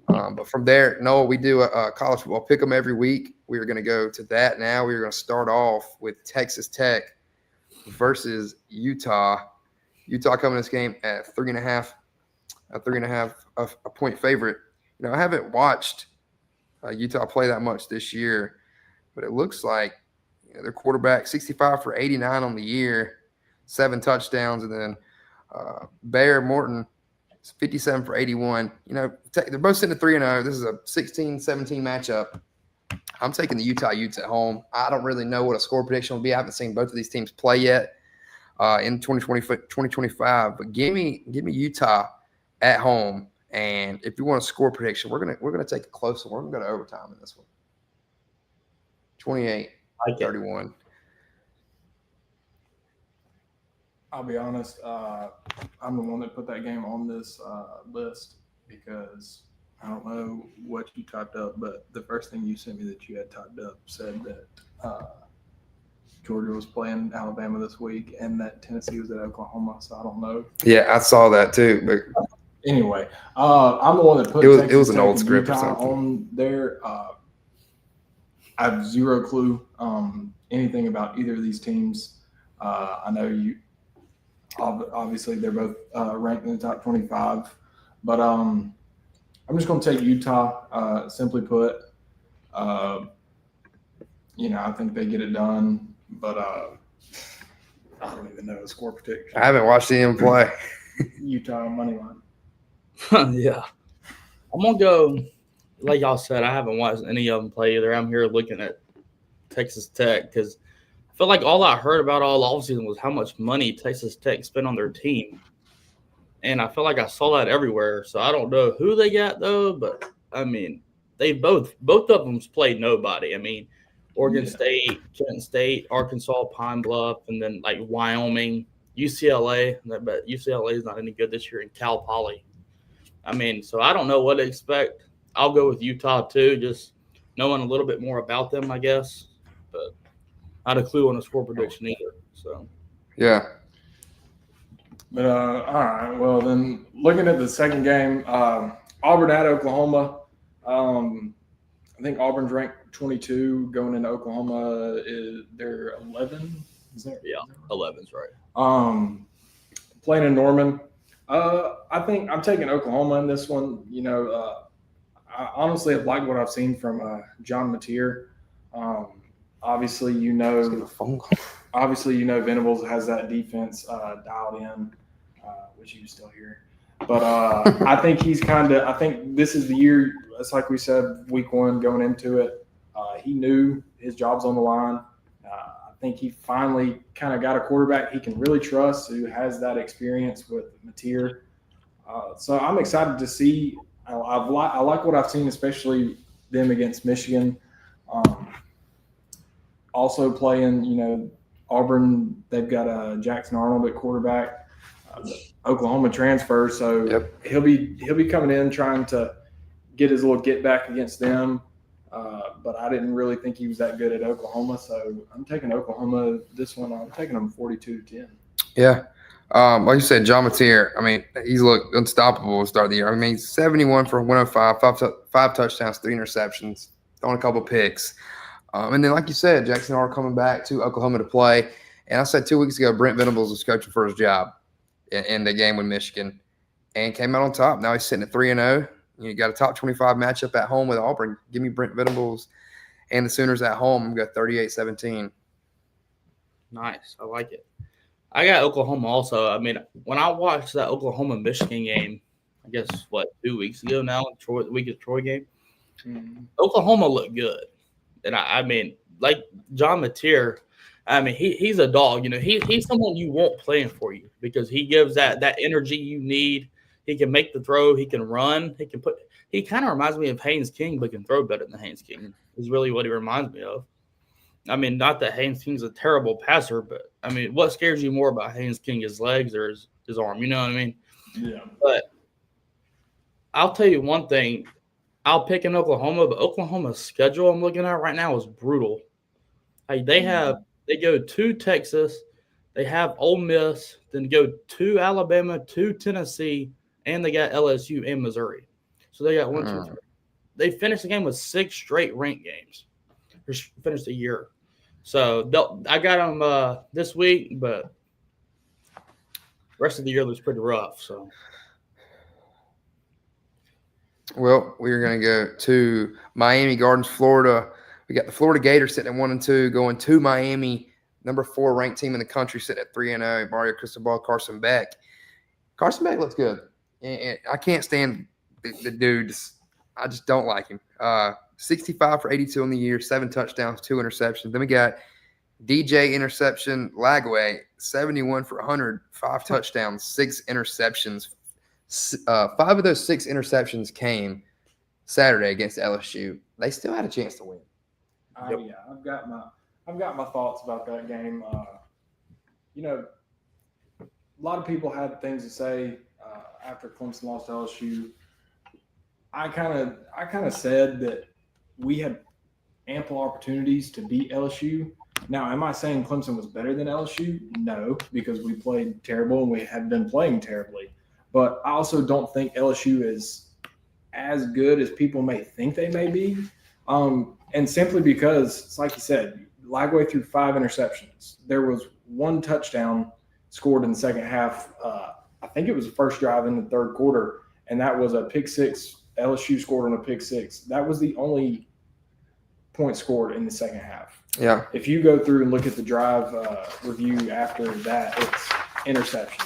Speaker 1: But from there, Noah, we do a college football pick 'em every week. We are going to go to that now. We are going to start off with Texas Tech versus Utah. Utah coming this game at 3.5, a point favorite. I haven't watched Utah play that much this year, but it looks like their quarterback 65 for 89 on the year, 7 touchdowns, and then Bear Morton 57 for 81. They're both sitting at 3-0. This is a 16-17 matchup. I'm taking the Utah Utes at home. I don't really know what a score prediction will be. I haven't seen both of these teams play yet in 2025. But give me Utah at home. And if you want a score prediction, we're gonna take it close. We're gonna go to overtime in this one. 28-31.
Speaker 2: I'll be honest. I'm the one that put that game on this list because I don't know what you typed up, but the first thing you sent me that you had typed up said that Georgia was playing Alabama this week and that Tennessee was at Oklahoma. So I don't know.
Speaker 1: Yeah, I saw that too. But
Speaker 2: anyway, I'm the one that put
Speaker 1: it was an old script or
Speaker 2: Utah
Speaker 1: something
Speaker 2: on there. I have zero clue anything about either of these teams. I know obviously they're both ranked in the top 25, but I'm just going to take Utah. Simply put, I think they get it done, but I don't even know a score prediction.
Speaker 1: I haven't watched him play.
Speaker 2: Utah money line.
Speaker 3: Yeah. I'm going to go, like y'all said, I haven't watched any of them play either. I'm here looking at Texas Tech because I feel like all I heard about all offseason was how much money Texas Tech spent on their team. And I feel like I saw that everywhere. So I don't know who they got, though. But, they both of them's played nobody. Oregon State, Kent State, Arkansas, Pine Bluff, and then, Wyoming, UCLA. But UCLA is not any good this year, and Cal Poly. So I don't know what to expect. I'll go with Utah too, just knowing a little bit more about them, I guess. But not a clue on a score prediction either. So
Speaker 1: yeah.
Speaker 2: But all right. Well, then looking at the second game, Auburn at Oklahoma. I think Auburn's ranked 22 going into Oklahoma. They're 11. Is that?
Speaker 3: Yeah, 11's right.
Speaker 2: Playing in Norman. I think I'm taking Oklahoma in this one. I honestly have liked what I've seen from John Mateer. Obviously, Venables has that defense dialed in, which you can still hear. But I think I think this is the year. It's like we said, week 1 going into it. He knew his job's on the line. I think he finally kind of got a quarterback he can really trust, who has that experience with Mateer. So I'm excited to see. I like what I've seen, especially them against Michigan. Also playing, Auburn, they've got Jackson Arnold at quarterback, Oklahoma transfer. So he'll be coming in trying to get his little get back against them. But I didn't really think he was that good at Oklahoma. So I'm taking Oklahoma this one. I'm taking them 42-10.
Speaker 1: Yeah. Like you said, John Mateer, he's looked unstoppable to start the year. 71 for 105, 5 touchdowns, 3 interceptions, throwing a couple picks. And then, like you said, Jackson Arnold coming back to Oklahoma to play. And I said 2 weeks ago, Brent Venables was coaching for his job in the game with Michigan and came out on top. Now he's sitting at 3-0. You got a top 25 matchup at home with Auburn. Give me Brent Venables and the Sooners at home. I'm going to go 38-17.
Speaker 3: Nice. I like it. I got Oklahoma also. When I watched that Oklahoma-Michigan game, I guess, 2 weeks ago now, the week of Troy game, Oklahoma looked good. And like John Mateer, I mean, he's a dog. He's someone you want playing for you because he gives that energy you need. He can make the throw. He can run. He kind of reminds me of Haynes King, but can throw better than Haynes King. Is really what he reminds me of. I mean, not that Haynes King's a terrible passer, but I mean, what scares you more about Haynes King, his legs or his arm? You know what I mean?
Speaker 2: Yeah.
Speaker 3: But I'll tell you one thing. I'll pick in Oklahoma, but Oklahoma's schedule I'm looking at right now is brutal. Like they go to Texas, they have Ole Miss, then go to Alabama, to Tennessee, and they got LSU and Missouri. So they got 1, 2, 3. They finished the game with 6 straight ranked games. Or finished the year. So I got them this week, but the rest of the year looks pretty rough. So.
Speaker 1: Well, we're going to go to Miami Gardens, Florida. We got the Florida Gators sitting at 1-2, going to Miami, number 4 ranked team in the country, sitting at 3-0. Mario Cristobal, Carson Beck. Carson Beck looks good. And I can't stand the dude. I just don't like him. 65 for 82 in the year, 7 touchdowns, 2 interceptions. Then we got DJ interception, Lagway, 71 for 100, 5 touchdowns, 6 interceptions. 5 of those 6 interceptions came Saturday against LSU. They still had a chance to win.
Speaker 2: Yeah, I've got my thoughts about that game. A lot of people had things to say after Clemson lost to LSU. I kind of said that we had ample opportunities to beat LSU. Now, am I saying Clemson was better than LSU? No, because we played terrible and we had been playing terribly. But I also don't think LSU is as good as people may think they may be. And simply because, it's like you said, Lagway threw 5 interceptions. There was 1 touchdown scored in the second half. I think it was the first drive in the third quarter, and that was a pick 6. LSU scored on a pick 6. That was the only point scored in the second half.
Speaker 1: Yeah.
Speaker 2: If you go through and look at the drive review after that, it's interception,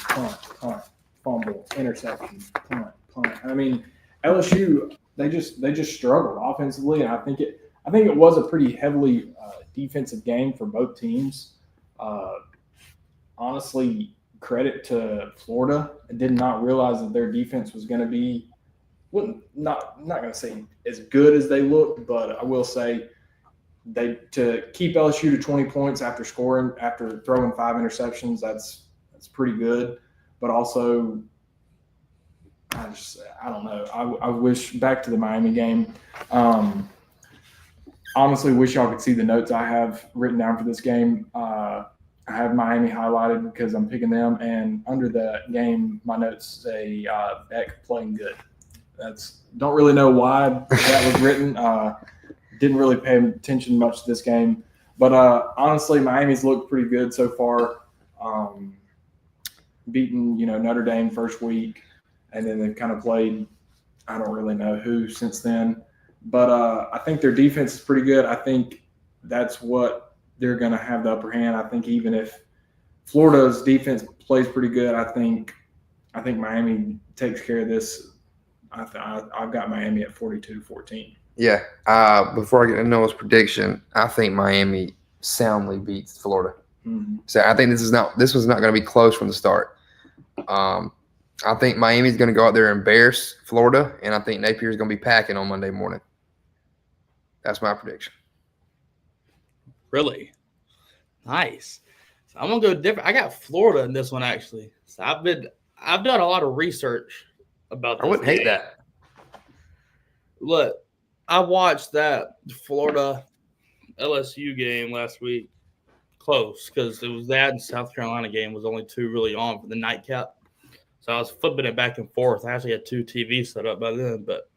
Speaker 2: punt, fumble, interception, punt. I mean, LSU they just struggled offensively, and I think it was a pretty heavily defensive game for both teams. Honestly, credit to Florida. I did not realize that their defense was going to be not going to say as good as they looked, but I will say to keep LSU to 20 points after throwing 5 interceptions, that's pretty good. But also, I don't know. I wish back to the Miami game. Honestly, wish y'all could see the notes I have written down for this game. I have Miami highlighted because I'm picking them, and under the game, my notes say Beck playing good. Don't really know why that was written. Didn't really pay attention much to this game, but honestly, Miami's looked pretty good so far. Beaten Notre Dame first week, and then they've kind of played I don't really know who since then, but I think their defense is pretty good. I think that's what they're going to have the upper hand. I think even if Florida's defense plays pretty good, I think Miami takes care of this. I've got Miami at 42-14.
Speaker 1: Yeah. Before I get into Noah's prediction, I think Miami soundly beats Florida.
Speaker 2: Mm-hmm.
Speaker 1: So I think this was not going to be close from the start. I think Miami's going to go out there and embarrass Florida, and I think Napier's going to be packing on Monday morning. That's my prediction.
Speaker 3: Really? Nice. So I'm going to go different. I got Florida in this one, actually. So I've done a lot of research about this.
Speaker 1: I wouldn't hate that.
Speaker 3: Look, I watched that Florida LSU game last week close because it was that and South Carolina game was only 2 really on for the nightcap. So I was flipping it back and forth. I actually had 2 TVs set up by then. But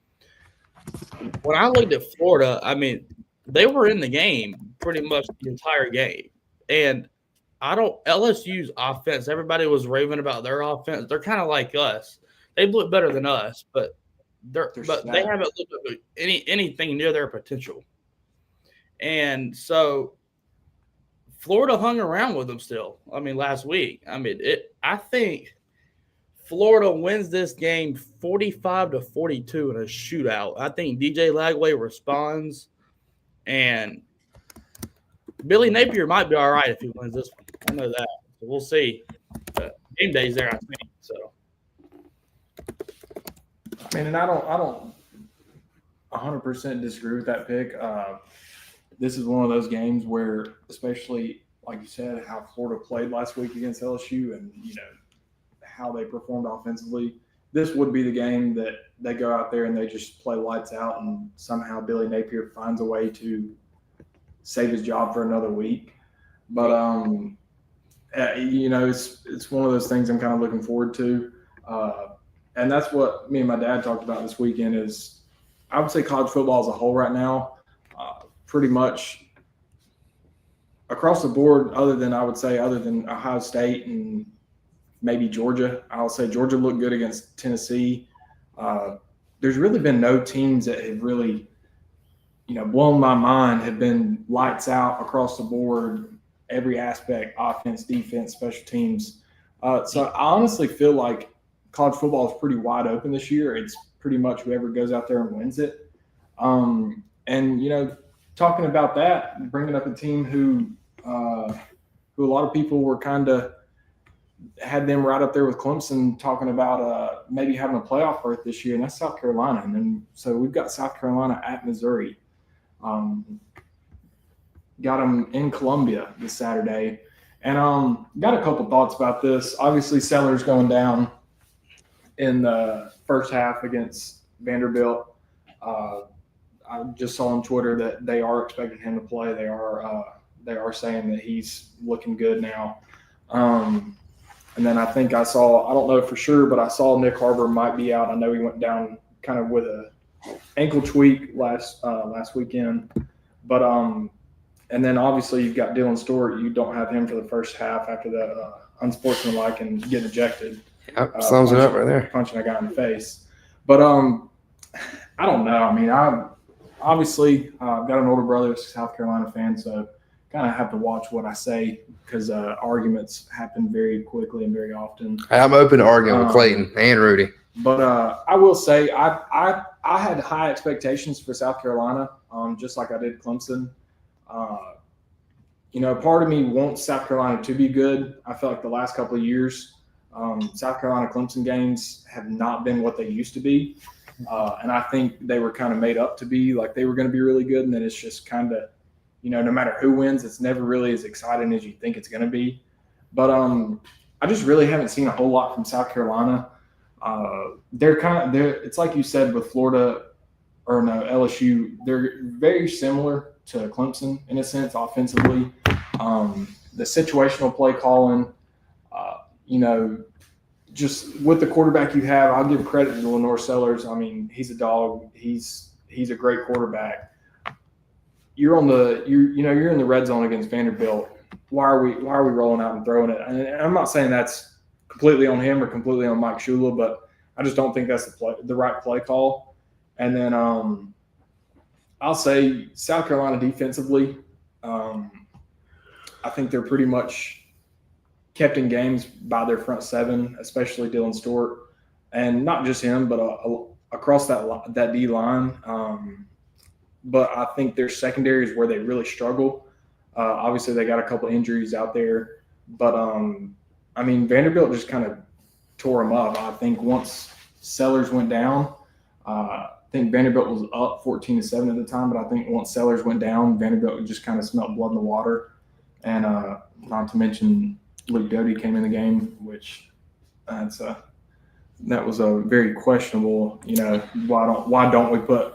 Speaker 3: when I looked at Florida, I mean, they were in the game pretty much the entire game. And LSU's offense, everybody was raving about their offense. They're kind of like us. They've looked better than us, but they haven't looked at anything near their potential. And so Florida hung around with them still. I mean, last week. I mean, I think Florida wins this game 45-42 in a shootout. I think DJ Lagway responds, and Billy Napier might be all right if he wins this one. I know that. So we'll see. But game day's there, I think. So.
Speaker 2: I mean, and I don't 100% disagree with that pick. This is one of those games where, especially like you said, how Florida played last week against LSU, and how they performed offensively. This would be the game that they go out there and they just play lights out, and somehow Billy Napier finds a way to save his job for another week. But it's one of those things I'm kind of looking forward to. And that's what me and my dad talked about this weekend is I would say college football as a whole right now, pretty much across the board, other than Ohio State and maybe Georgia. I'll say Georgia looked good against Tennessee. There's really been no teams that have really, blown my mind, have been lights out across the board, every aspect, offense, defense, special teams. So I honestly feel like college football is pretty wide open this year. It's pretty much whoever goes out there and wins it. Talking about that, bringing up a team who a lot of people were kind of had them right up there with Clemson, talking about maybe having a playoff berth this year, and that's South Carolina. And then so we've got South Carolina at Missouri. Got them in Columbia this Saturday. And got a couple thoughts about this. Obviously, Sellers going down in the first half against Vanderbilt. I just saw on Twitter that they are expecting him to play. They are saying that he's looking good now. And then I think I don't know for sure, but I saw Nick Harbor might be out. I know he went down kind of with a ankle tweak last weekend. But and then obviously you've got Dylan Stewart. You don't have him for the first half after the unsportsmanlike and getting ejected.
Speaker 1: Yep, sums it up right there.
Speaker 2: Punching a guy in the face. But I don't know. I mean, I've got an older brother who's a South Carolina fan, so kind of have to watch what I say because arguments happen very quickly and very often.
Speaker 1: I'm open to arguing with Clayton and Rudy.
Speaker 2: But I will say I had high expectations for South Carolina, just like I did Clemson. Part of me wants South Carolina to be good. I feel like the last couple of years, South Carolina Clemson games have not been what they used to be. And I think they were kind of made up to be like they were going to be really good. And then it's just kind of, no matter who wins, it's never really as exciting as you think it's going to be. But I just really haven't seen a whole lot from South Carolina. It's like you said with Florida or no, LSU, they're very similar to Clemson in a sense offensively. The situational play calling, just with the quarterback you have, I'll give credit to Lenore Sellers. I mean, he's a dog. He's a great quarterback. You're in the red zone against Vanderbilt. Why are we rolling out and throwing it? And I'm not saying that's completely on him or completely on Mike Shula, but I just don't think that's the right play call. And then I'll say South Carolina defensively, I think they're pretty much kept in games by their front seven, especially Dylan Stewart, and not just him, but across that D line. But I think their secondary is where they really struggle. Obviously, they got a couple injuries out there, but Vanderbilt just kind of tore them up. I think once Sellers went down, I think Vanderbilt was up 14-7 at the time, but I think once Sellers went down, Vanderbilt just kind of smelled blood in the water. And not to mention Luke Doty came in the game, which that was a very questionable. Why don't we put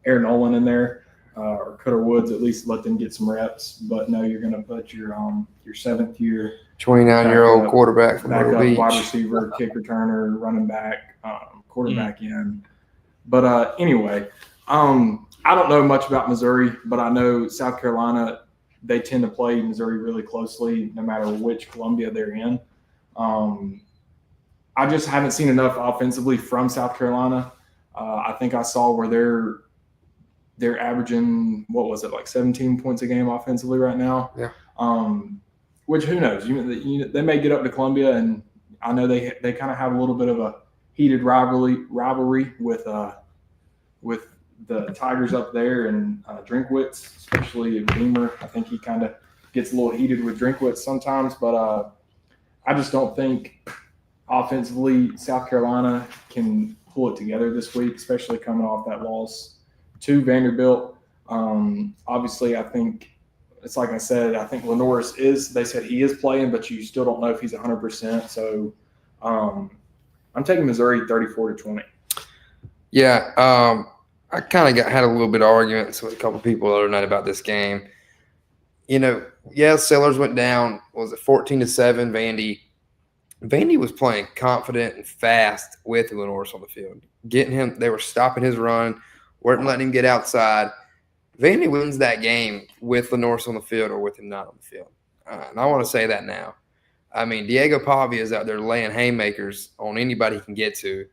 Speaker 2: Aaron Nolan in there or Cutter Woods, at least let them get some reps? But no, you're going to put your 7th year
Speaker 1: 29-year-old quarterback from Myrtle Beach,
Speaker 2: wide receiver, kick returner, running back, quarterback in. But anyway, I don't know much about Missouri, but I know South Carolina, they tend to play Missouri really closely no matter which Columbia they're in. I just haven't seen enough offensively from South Carolina. I think I saw where they're averaging, 17 points a game offensively right now.
Speaker 1: Yeah.
Speaker 2: Which who knows? They may get up to Columbia, and I know they kind of have a little bit of a heated rivalry with the Tigers up there and Drinkwitz, especially Beamer. I think he kind of gets a little heated with Drinkwitz sometimes, but I just don't think offensively South Carolina can pull it together this week, especially coming off that loss to Vanderbilt. Obviously, I think it's like I said, I think Lenoris they said he is playing, but you still don't know if he's 100%. So I'm taking Missouri 34-20.
Speaker 1: Yeah, I kind of had a little bit of arguments with a couple people the other night about this game. Sellers went down. Was it 14-7? Vandy was playing confident and fast with Lenoris on the field, getting him. They were stopping his run, weren't letting him get outside. Vandy wins that game with Lenoris on the field or with him not on the field. And I want to say that now. I mean, Diego Pavia is out there laying haymakers on anybody he can get to.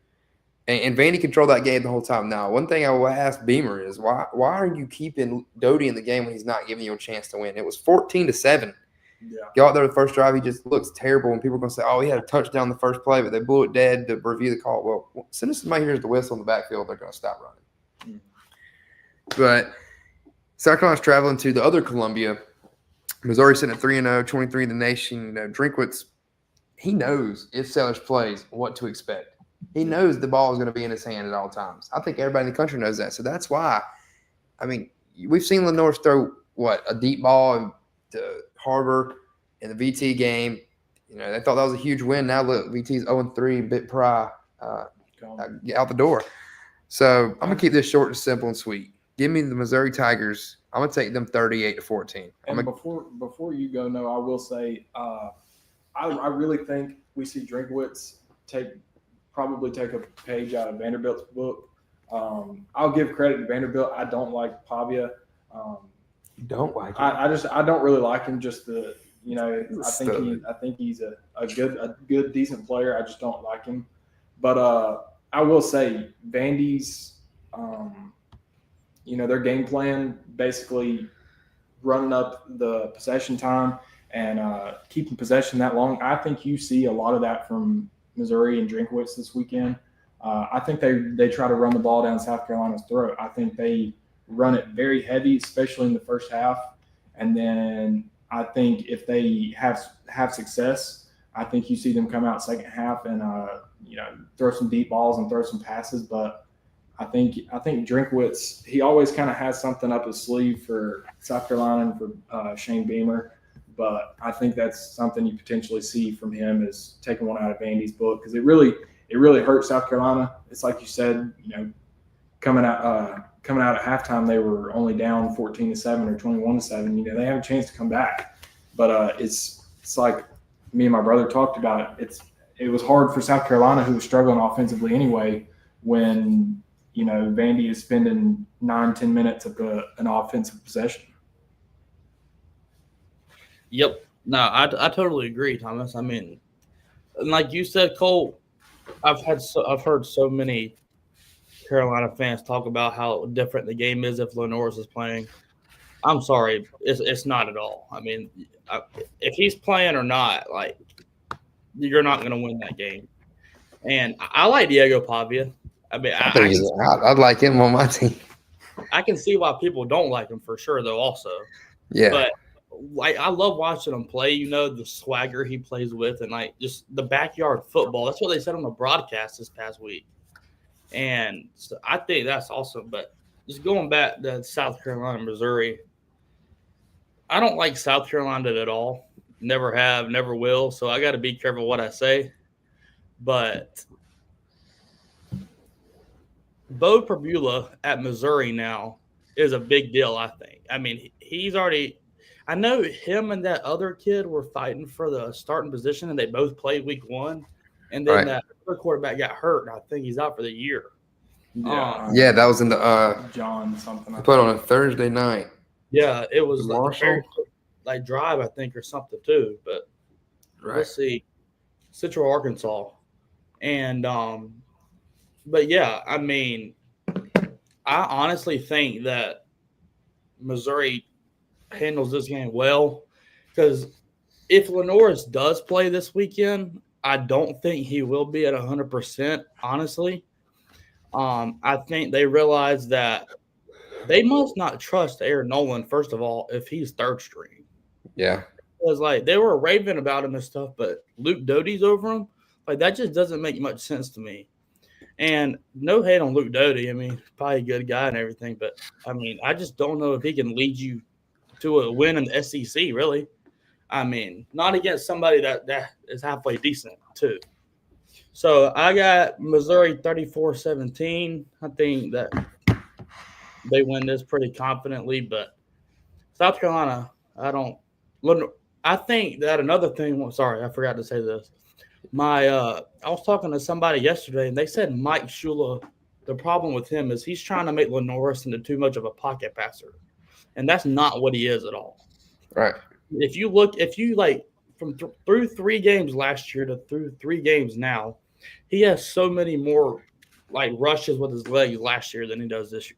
Speaker 1: And Vandy controlled that game the whole time. Now, one thing I will ask Beamer is why are you keeping Doty in the game when he's not giving you a chance to win? It was 14-7.
Speaker 2: Yeah.
Speaker 1: Got out there the first drive, he just looks terrible. And people are going to say, oh, he had a touchdown the first play, but they blew it dead to review the call. Well, as soon as somebody hears the whistle in the backfield, they're going to stop running. But South Carolina's traveling to the other Columbia. Missouri sitting at 3-0, 23 in the nation. Drinkwitz, he knows if Sellers plays what to expect. He knows the ball is going to be in his hand at all times. I think everybody in the country knows that. So that's why, I mean, we've seen Lenoris throw, a deep ball to Harbor in the VT game. They thought that was a huge win. Now, look, VT's 0-3, bit pry out the door. So I'm going to keep this short and simple and sweet. Give me the Missouri Tigers. I'm going to take them 38-14.
Speaker 2: And before you go, I will say I really think we see Drinkwitz probably take a page out of Vanderbilt's book. I'll give credit to Vanderbilt. I don't like Pavia.
Speaker 1: You don't like him?
Speaker 2: I don't really like him. Just I think he's a good decent player. I just don't like him. But I will say Vandy's their game plan basically running up the possession time and keeping possession that long. I think you see a lot of that from Missouri and Drinkwitz this weekend. I think they try to run the ball down South Carolina's throat. I think they run it very heavy, especially in the first half. And then I think if they have success, I think you see them come out second half and throw some deep balls and throw some passes. But I think Drinkwitz, he always kind of has something up his sleeve for South Carolina and for Shane Beamer. But I think that's something you potentially see from him is taking one out of Vandy's book because it really hurt South Carolina. It's like you said, coming out at halftime they were only down 14-7 or 21-7. They have a chance to come back, but it's like me and my brother talked about it. It was hard for South Carolina, who was struggling offensively anyway, when Vandy is spending 9-10 minutes of an offensive possession.
Speaker 3: Yep. No, I totally agree, Thomas. I mean, like you said, Cole, I've heard so many Carolina fans talk about how different the game is if Lenoris is playing. I'm sorry, it's not at all. I mean, if he's playing or not, you're not going to win that game. And I like Diego Pavia. I mean,
Speaker 1: I'd like him on my team.
Speaker 3: I can see why people don't like him for sure, though. Also,
Speaker 1: yeah.
Speaker 3: But I love watching him play. The swagger he plays with, and just the backyard football. That's what they said on the broadcast this past week, and so I think that's awesome. But just going back to South Carolina, Missouri, I don't like South Carolina at all. Never have, never will. So I got to be careful what I say. But Bo Perbula at Missouri now is a big deal, I think. I mean, he's already – I know him and that other kid were fighting for the starting position, and they both played week one. And then that other quarterback got hurt, and I think he's out for the year.
Speaker 1: Yeah, that was in the
Speaker 2: John something.
Speaker 1: I put on a Thursday night.
Speaker 3: Yeah, it was
Speaker 1: Marshall,
Speaker 3: drive, I think, or something too. But we'll see. Central Arkansas, and but yeah, I mean, I honestly think that Missouri handles this game well because if Lenoris does play this weekend, I don't think he will be at 100%, honestly. I think they realized that they must not trust Aaron Nolan, first of all, if he's third string.
Speaker 1: Yeah.
Speaker 3: Because, like, they were raving about him and stuff, but Luke Doty's over him. Like, that just doesn't make much sense to me. And no hate on Luke Doty. I mean, probably a good guy and everything, but, I mean, I just don't know if he can lead you to a win in the SEC, really. I mean, not against somebody that is halfway decent, too. So I got Missouri 34-17. I think that they win this pretty confidently, but South Carolina, I think that another thing. Sorry, I forgot to say this. I was talking to somebody yesterday, and they said Mike Shula. The problem with him is he's trying to make Lenoris into too much of a pocket passer, and that's not what he is at all.
Speaker 1: Right.
Speaker 3: If you like from through 3 games last year to through 3 games now, he has so many more like rushes with his legs last year than he does this year.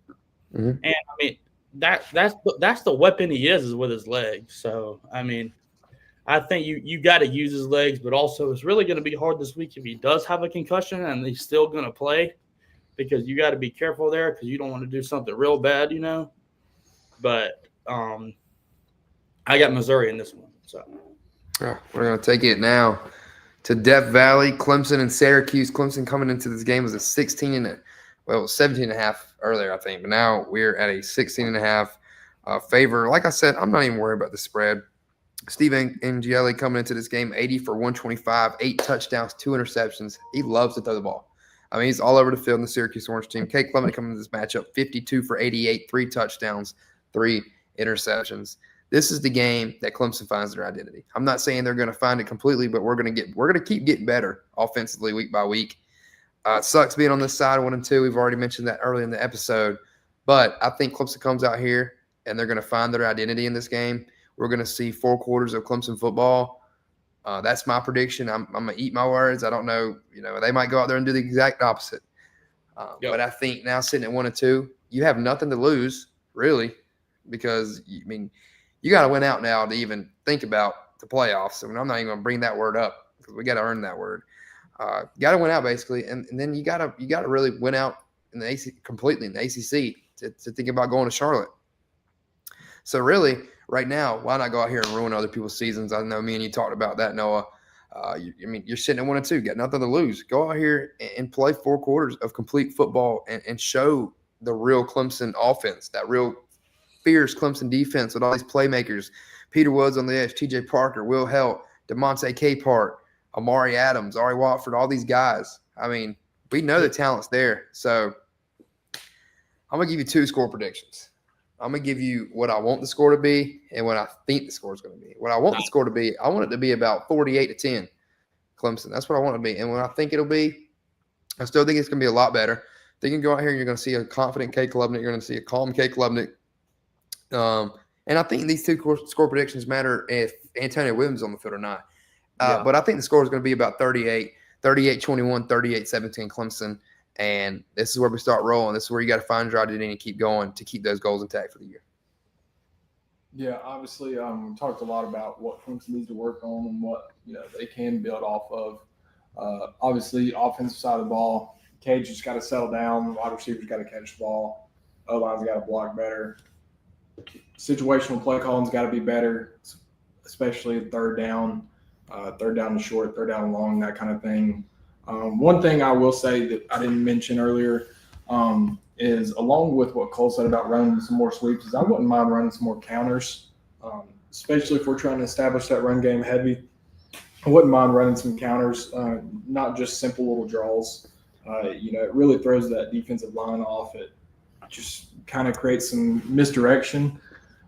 Speaker 1: Mm-hmm.
Speaker 3: And I mean that's the weapon he is with his legs. So I mean, I think you got to use his legs, but also it's really going to be hard this week if he does have a concussion and he's still going to play, because you got to be careful there because you don't want to do something real bad, But I got Missouri in this one. So
Speaker 1: we're going to take it now to Death Valley, Clemson and Syracuse. Clemson coming into this game was a 17.5 earlier, I think, but now we're at a 16.5 favor. Like I said, I'm not even worried about the spread. Steve Angeli coming into this game, 80 for 125, 8 touchdowns, 2 interceptions. He loves to throw the ball. I mean, he's all over the field in the Syracuse Orange team. Kate Clement coming into this matchup, 52 for 88, 3 touchdowns, 3 interceptions. This is the game that Clemson finds their identity. I'm not saying they're going to find it completely, but we're going to keep getting better offensively week by week. It sucks being on this side 1-2. We've already mentioned that early in the episode, but I think Clemson comes out here and they're going to find their identity in this game. We're going to see 4 quarters of Clemson football. That's my prediction. I'm going to eat my words. I don't know. They might go out there and do the exact opposite.
Speaker 3: Yep.
Speaker 1: But I think now sitting at 1-2, you have nothing to lose, really, because, you got to win out now to even think about the playoffs. I mean, I'm not even going to bring that word up because we got to earn that word. Got to win out, basically, and then you got to really win out in the completely in the ACC to think about going to Charlotte. So really, right now, why not go out here and ruin other people's seasons? I know me and you talked about that, Noah. You're sitting at 1-2, got nothing to lose. Go out here and play 4 quarters of complete football and show the real Clemson offense, that real fierce Clemson defense with all these playmakers. Peter Woods on the edge, TJ Parker, Will Helt, DeMonte Capehart, Amari Adams, Ari Watford, all these guys. I mean, we know the talent's there. So I'm going to give you 2 score predictions. I'm going to give you what I want the score to be and what I think the score is going to be. What I want the score to be, I want it to be about 48-10 Clemson. That's what I want it to be. And what I think it'll be, I still think it's going to be a lot better. They can go out here and you're going to see a confident Kate Klubnik. You're going to see a calm Kate Klubnik. And I think these 2 score predictions matter if Antonio Williams is on the field or not. But I think the score is going to be about 38-21, 38-17 Clemson. And this is where we start rolling. This is where you got to find your identity and keep going to keep those goals intact for the year.
Speaker 2: Yeah, obviously, talked a lot about what Clemson needs to work on and what they can build off of. Obviously, offensive side of the ball, Cage just got to settle down. Wide receivers got to catch the ball. O-line's got to block better. Situational play calling's got to be better, especially third down and short, third down and long, that kind of thing. One thing I will say that I didn't mention earlier is, along with what Cole said about running some more sweeps, is I wouldn't mind running some more counters, especially if we're trying to establish that run game heavy. I wouldn't mind running some counters, not just simple little draws. It really throws that defensive line off. It just kind of creates some misdirection.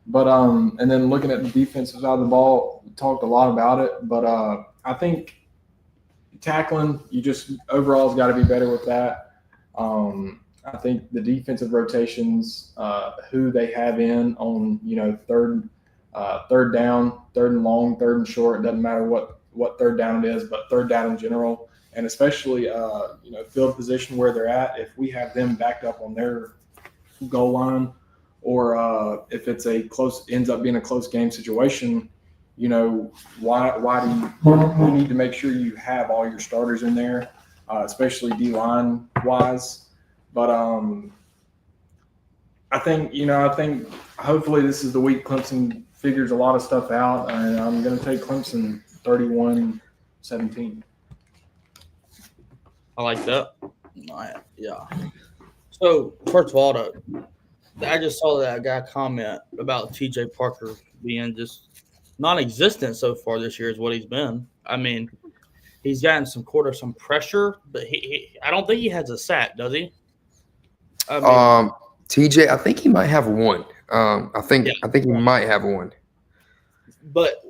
Speaker 2: But and then looking at the defensive side of the ball, we talked a lot about it. But I think tackling, you just overall has got to be better with that. I think the defensive rotations, who they have in on third down, third and long, third and short, it doesn't matter what third down it is, but third down in general, and especially field position where they're at. If we have them backed up on their goal line, or if it's ends up being a close game situation, why do you need to make sure you have all your starters in there, especially D-line wise, But I think hopefully this is the week Clemson figures a lot of stuff out, and I'm going to take Clemson 31-17.
Speaker 3: I like that. Yeah. So first of all, I just saw that guy comment about T.J. Parker being just non-existent so far this year is what he's been. I mean, he's gotten some pressure, but I don't think he has a sack, does he?
Speaker 1: I mean, TJ, I think he might have one. I think he might have one.
Speaker 3: But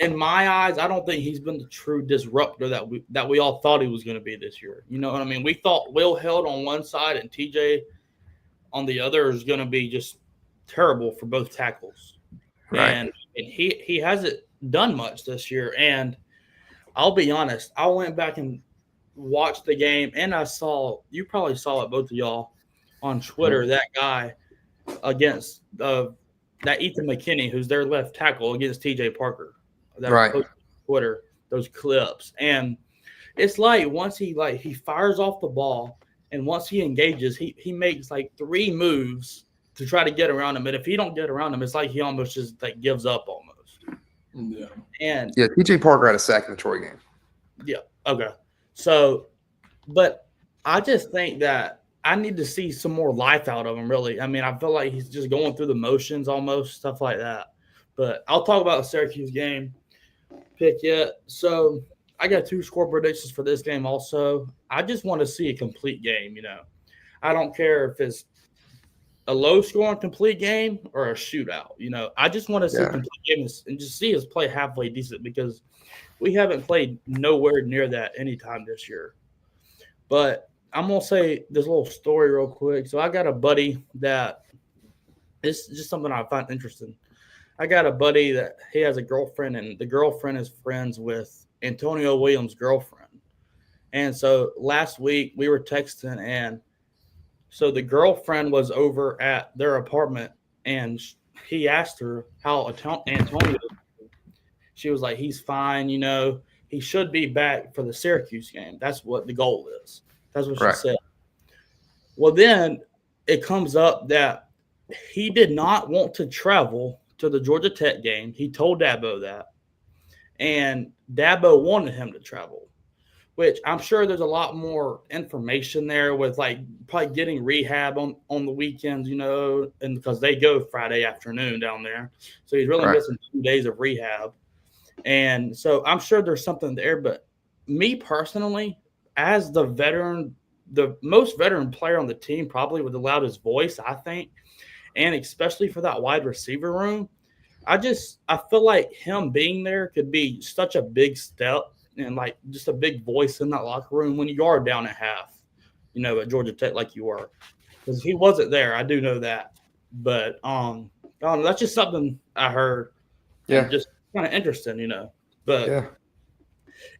Speaker 3: in my eyes, I don't think he's been the true disruptor that we all thought he was going to be this year. You know what I mean? We thought Will Held on one side and TJ on the other is going to be just terrible for both tackles. Right. And he hasn't done much this year. And I'll be honest, I went back and watched the game, and you probably saw it, both of y'all, on Twitter, that guy against that Ethan McKinney, who's their left tackle, against T.J. Parker. That right. Twitter, those clips. And it's like once he fires off the ball, and once he engages, he makes like 3 moves to try to get around him. And if he don't get around him, it's like he almost just like gives up almost.
Speaker 2: Yeah.
Speaker 3: And
Speaker 1: T.J. Parker had a sack in the Troy game.
Speaker 3: Yeah. Okay. So, but I just think that I need to see some more life out of him, really. I mean, I feel like he's just going through the motions almost, stuff like that. But I'll talk about the Syracuse game pick yet. So I got 2 score predictions for this game also. I just want to see a complete game, I don't care if it's a low-scoring complete game or a shootout, I just want to see a complete game and just see us play halfway decent, because we haven't played nowhere near that anytime this year. But I'm going to say this little story real quick. So I got a buddy that – it's just something I find interesting. I got a buddy that he has a girlfriend, and the girlfriend is friends with Antonio Williams' girlfriend. And so last week we were texting, and so the girlfriend was over at their apartment, and he asked her how Antonio – she was like, he's fine, he should be back for the Syracuse game. That's what the goal is. That's what she said. Well, then it comes up that he did not want to travel to the Georgia Tech game. He told Dabo that. And Dabo wanted him to travel, which I'm sure there's a lot more information there with probably getting rehab on the weekends, and because they go Friday afternoon down there. So he's really missing 2 days of rehab. And so I'm sure there's something there, but me personally, as the most veteran player on the team, probably with the loudest voice, I think, and especially for that wide receiver room, I feel like him being there could be such a big step and just a big voice in that locker room when you are down at half, at Georgia Tech like you were. Because he wasn't there, I do know that. But that's just something I heard.
Speaker 1: Yeah.
Speaker 3: Just kind of interesting, But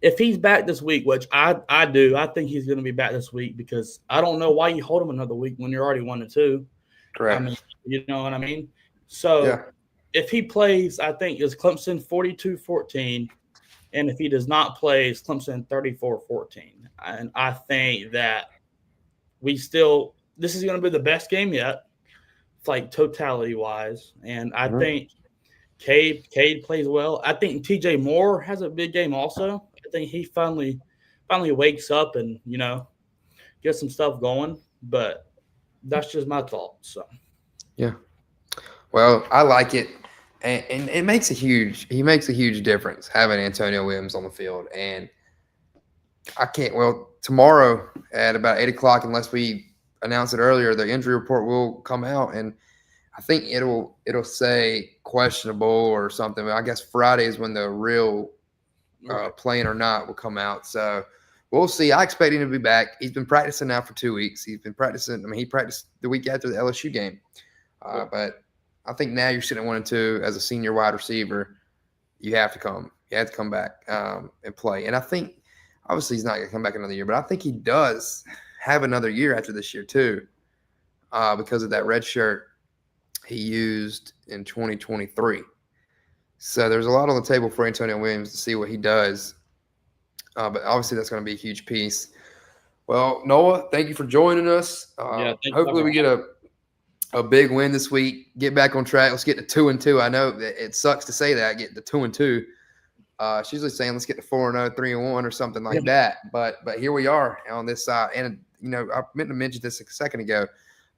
Speaker 3: if he's back this week, which I do, I think he's going to be back this week, because I don't know why you hold him another week when you're already 1-2.
Speaker 1: Correct.
Speaker 3: I mean, you know what I mean? So if he plays, I think it's Clemson 42-14. And if he does not play, it's Clemson 34-14. And I think that this is going to be the best game yet, totality-wise. And I think Cade plays well. I think TJ Moore has a big game also. I think he finally wakes up and, gets some stuff going. But that's just my thoughts. So.
Speaker 1: Yeah. Well, I like it. And it makes a huge difference having Antonio Williams on the field. And tomorrow at about 8:00, unless we announce it earlier, the injury report will come out, and I think it'll say questionable or something. I guess Friday is when the real playing or not will come out. So we'll see. I expect him to be back. He's been practicing now for 2 weeks. He's been practicing. I mean, he practiced the week after the LSU game. But I think now you're sitting at 1-2 as a senior wide receiver. You have to come. You have to come back and play. And I think obviously he's not going to come back another year, but I think he does have another year after this year too, because of that red shirt he used in 2023. So there's a lot on the table for Antonio Williams to see what he does. But obviously that's going to be a huge piece. Well, Noah, thank you for joining us.
Speaker 3: Thank you
Speaker 1: Hopefully
Speaker 3: for
Speaker 1: we get a big win this week. Get back on track. Let's get to 2-2. I know that it sucks to say that, get to 2-2. She's usually saying let's get to 4-0, 3-1, or something like that. But here we are on this side. And I meant to mention this a second ago.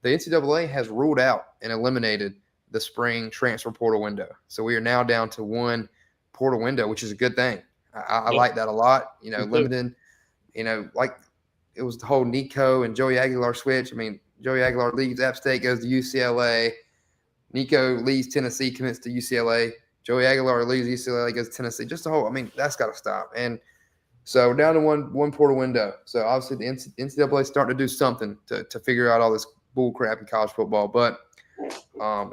Speaker 1: The NCAA has ruled out and eliminated the spring transfer portal window. So we are now down to one portal window, which is a good thing. I like that a lot. Limiting. Like it was the whole Nico and Joey Aguilar switch. I mean, Joey Aguilar leaves App State, goes to UCLA. Nico leaves Tennessee, commits to UCLA. Joey Aguilar leaves UCLA, goes to Tennessee. Just the whole, that's got to stop. And so down to one portal window. So obviously the NCAA is starting to do something to figure out all this bull crap in college football. But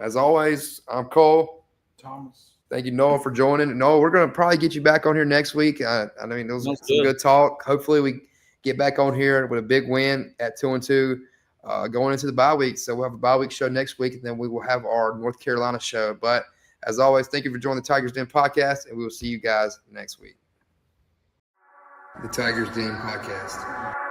Speaker 1: as always, I'm Cole.
Speaker 2: Thomas.
Speaker 1: Thank you, Noah, for joining. Noah, we're going to probably get you back on here next week. It was some good talk. Hopefully we get back on here with a big win at 2-2 going into the bye week. So we'll have a bye week show next week, and then we will have our North Carolina show. But as always, thank you for joining the Tigers Den podcast, and we will see you guys next week. The Tigers Den podcast.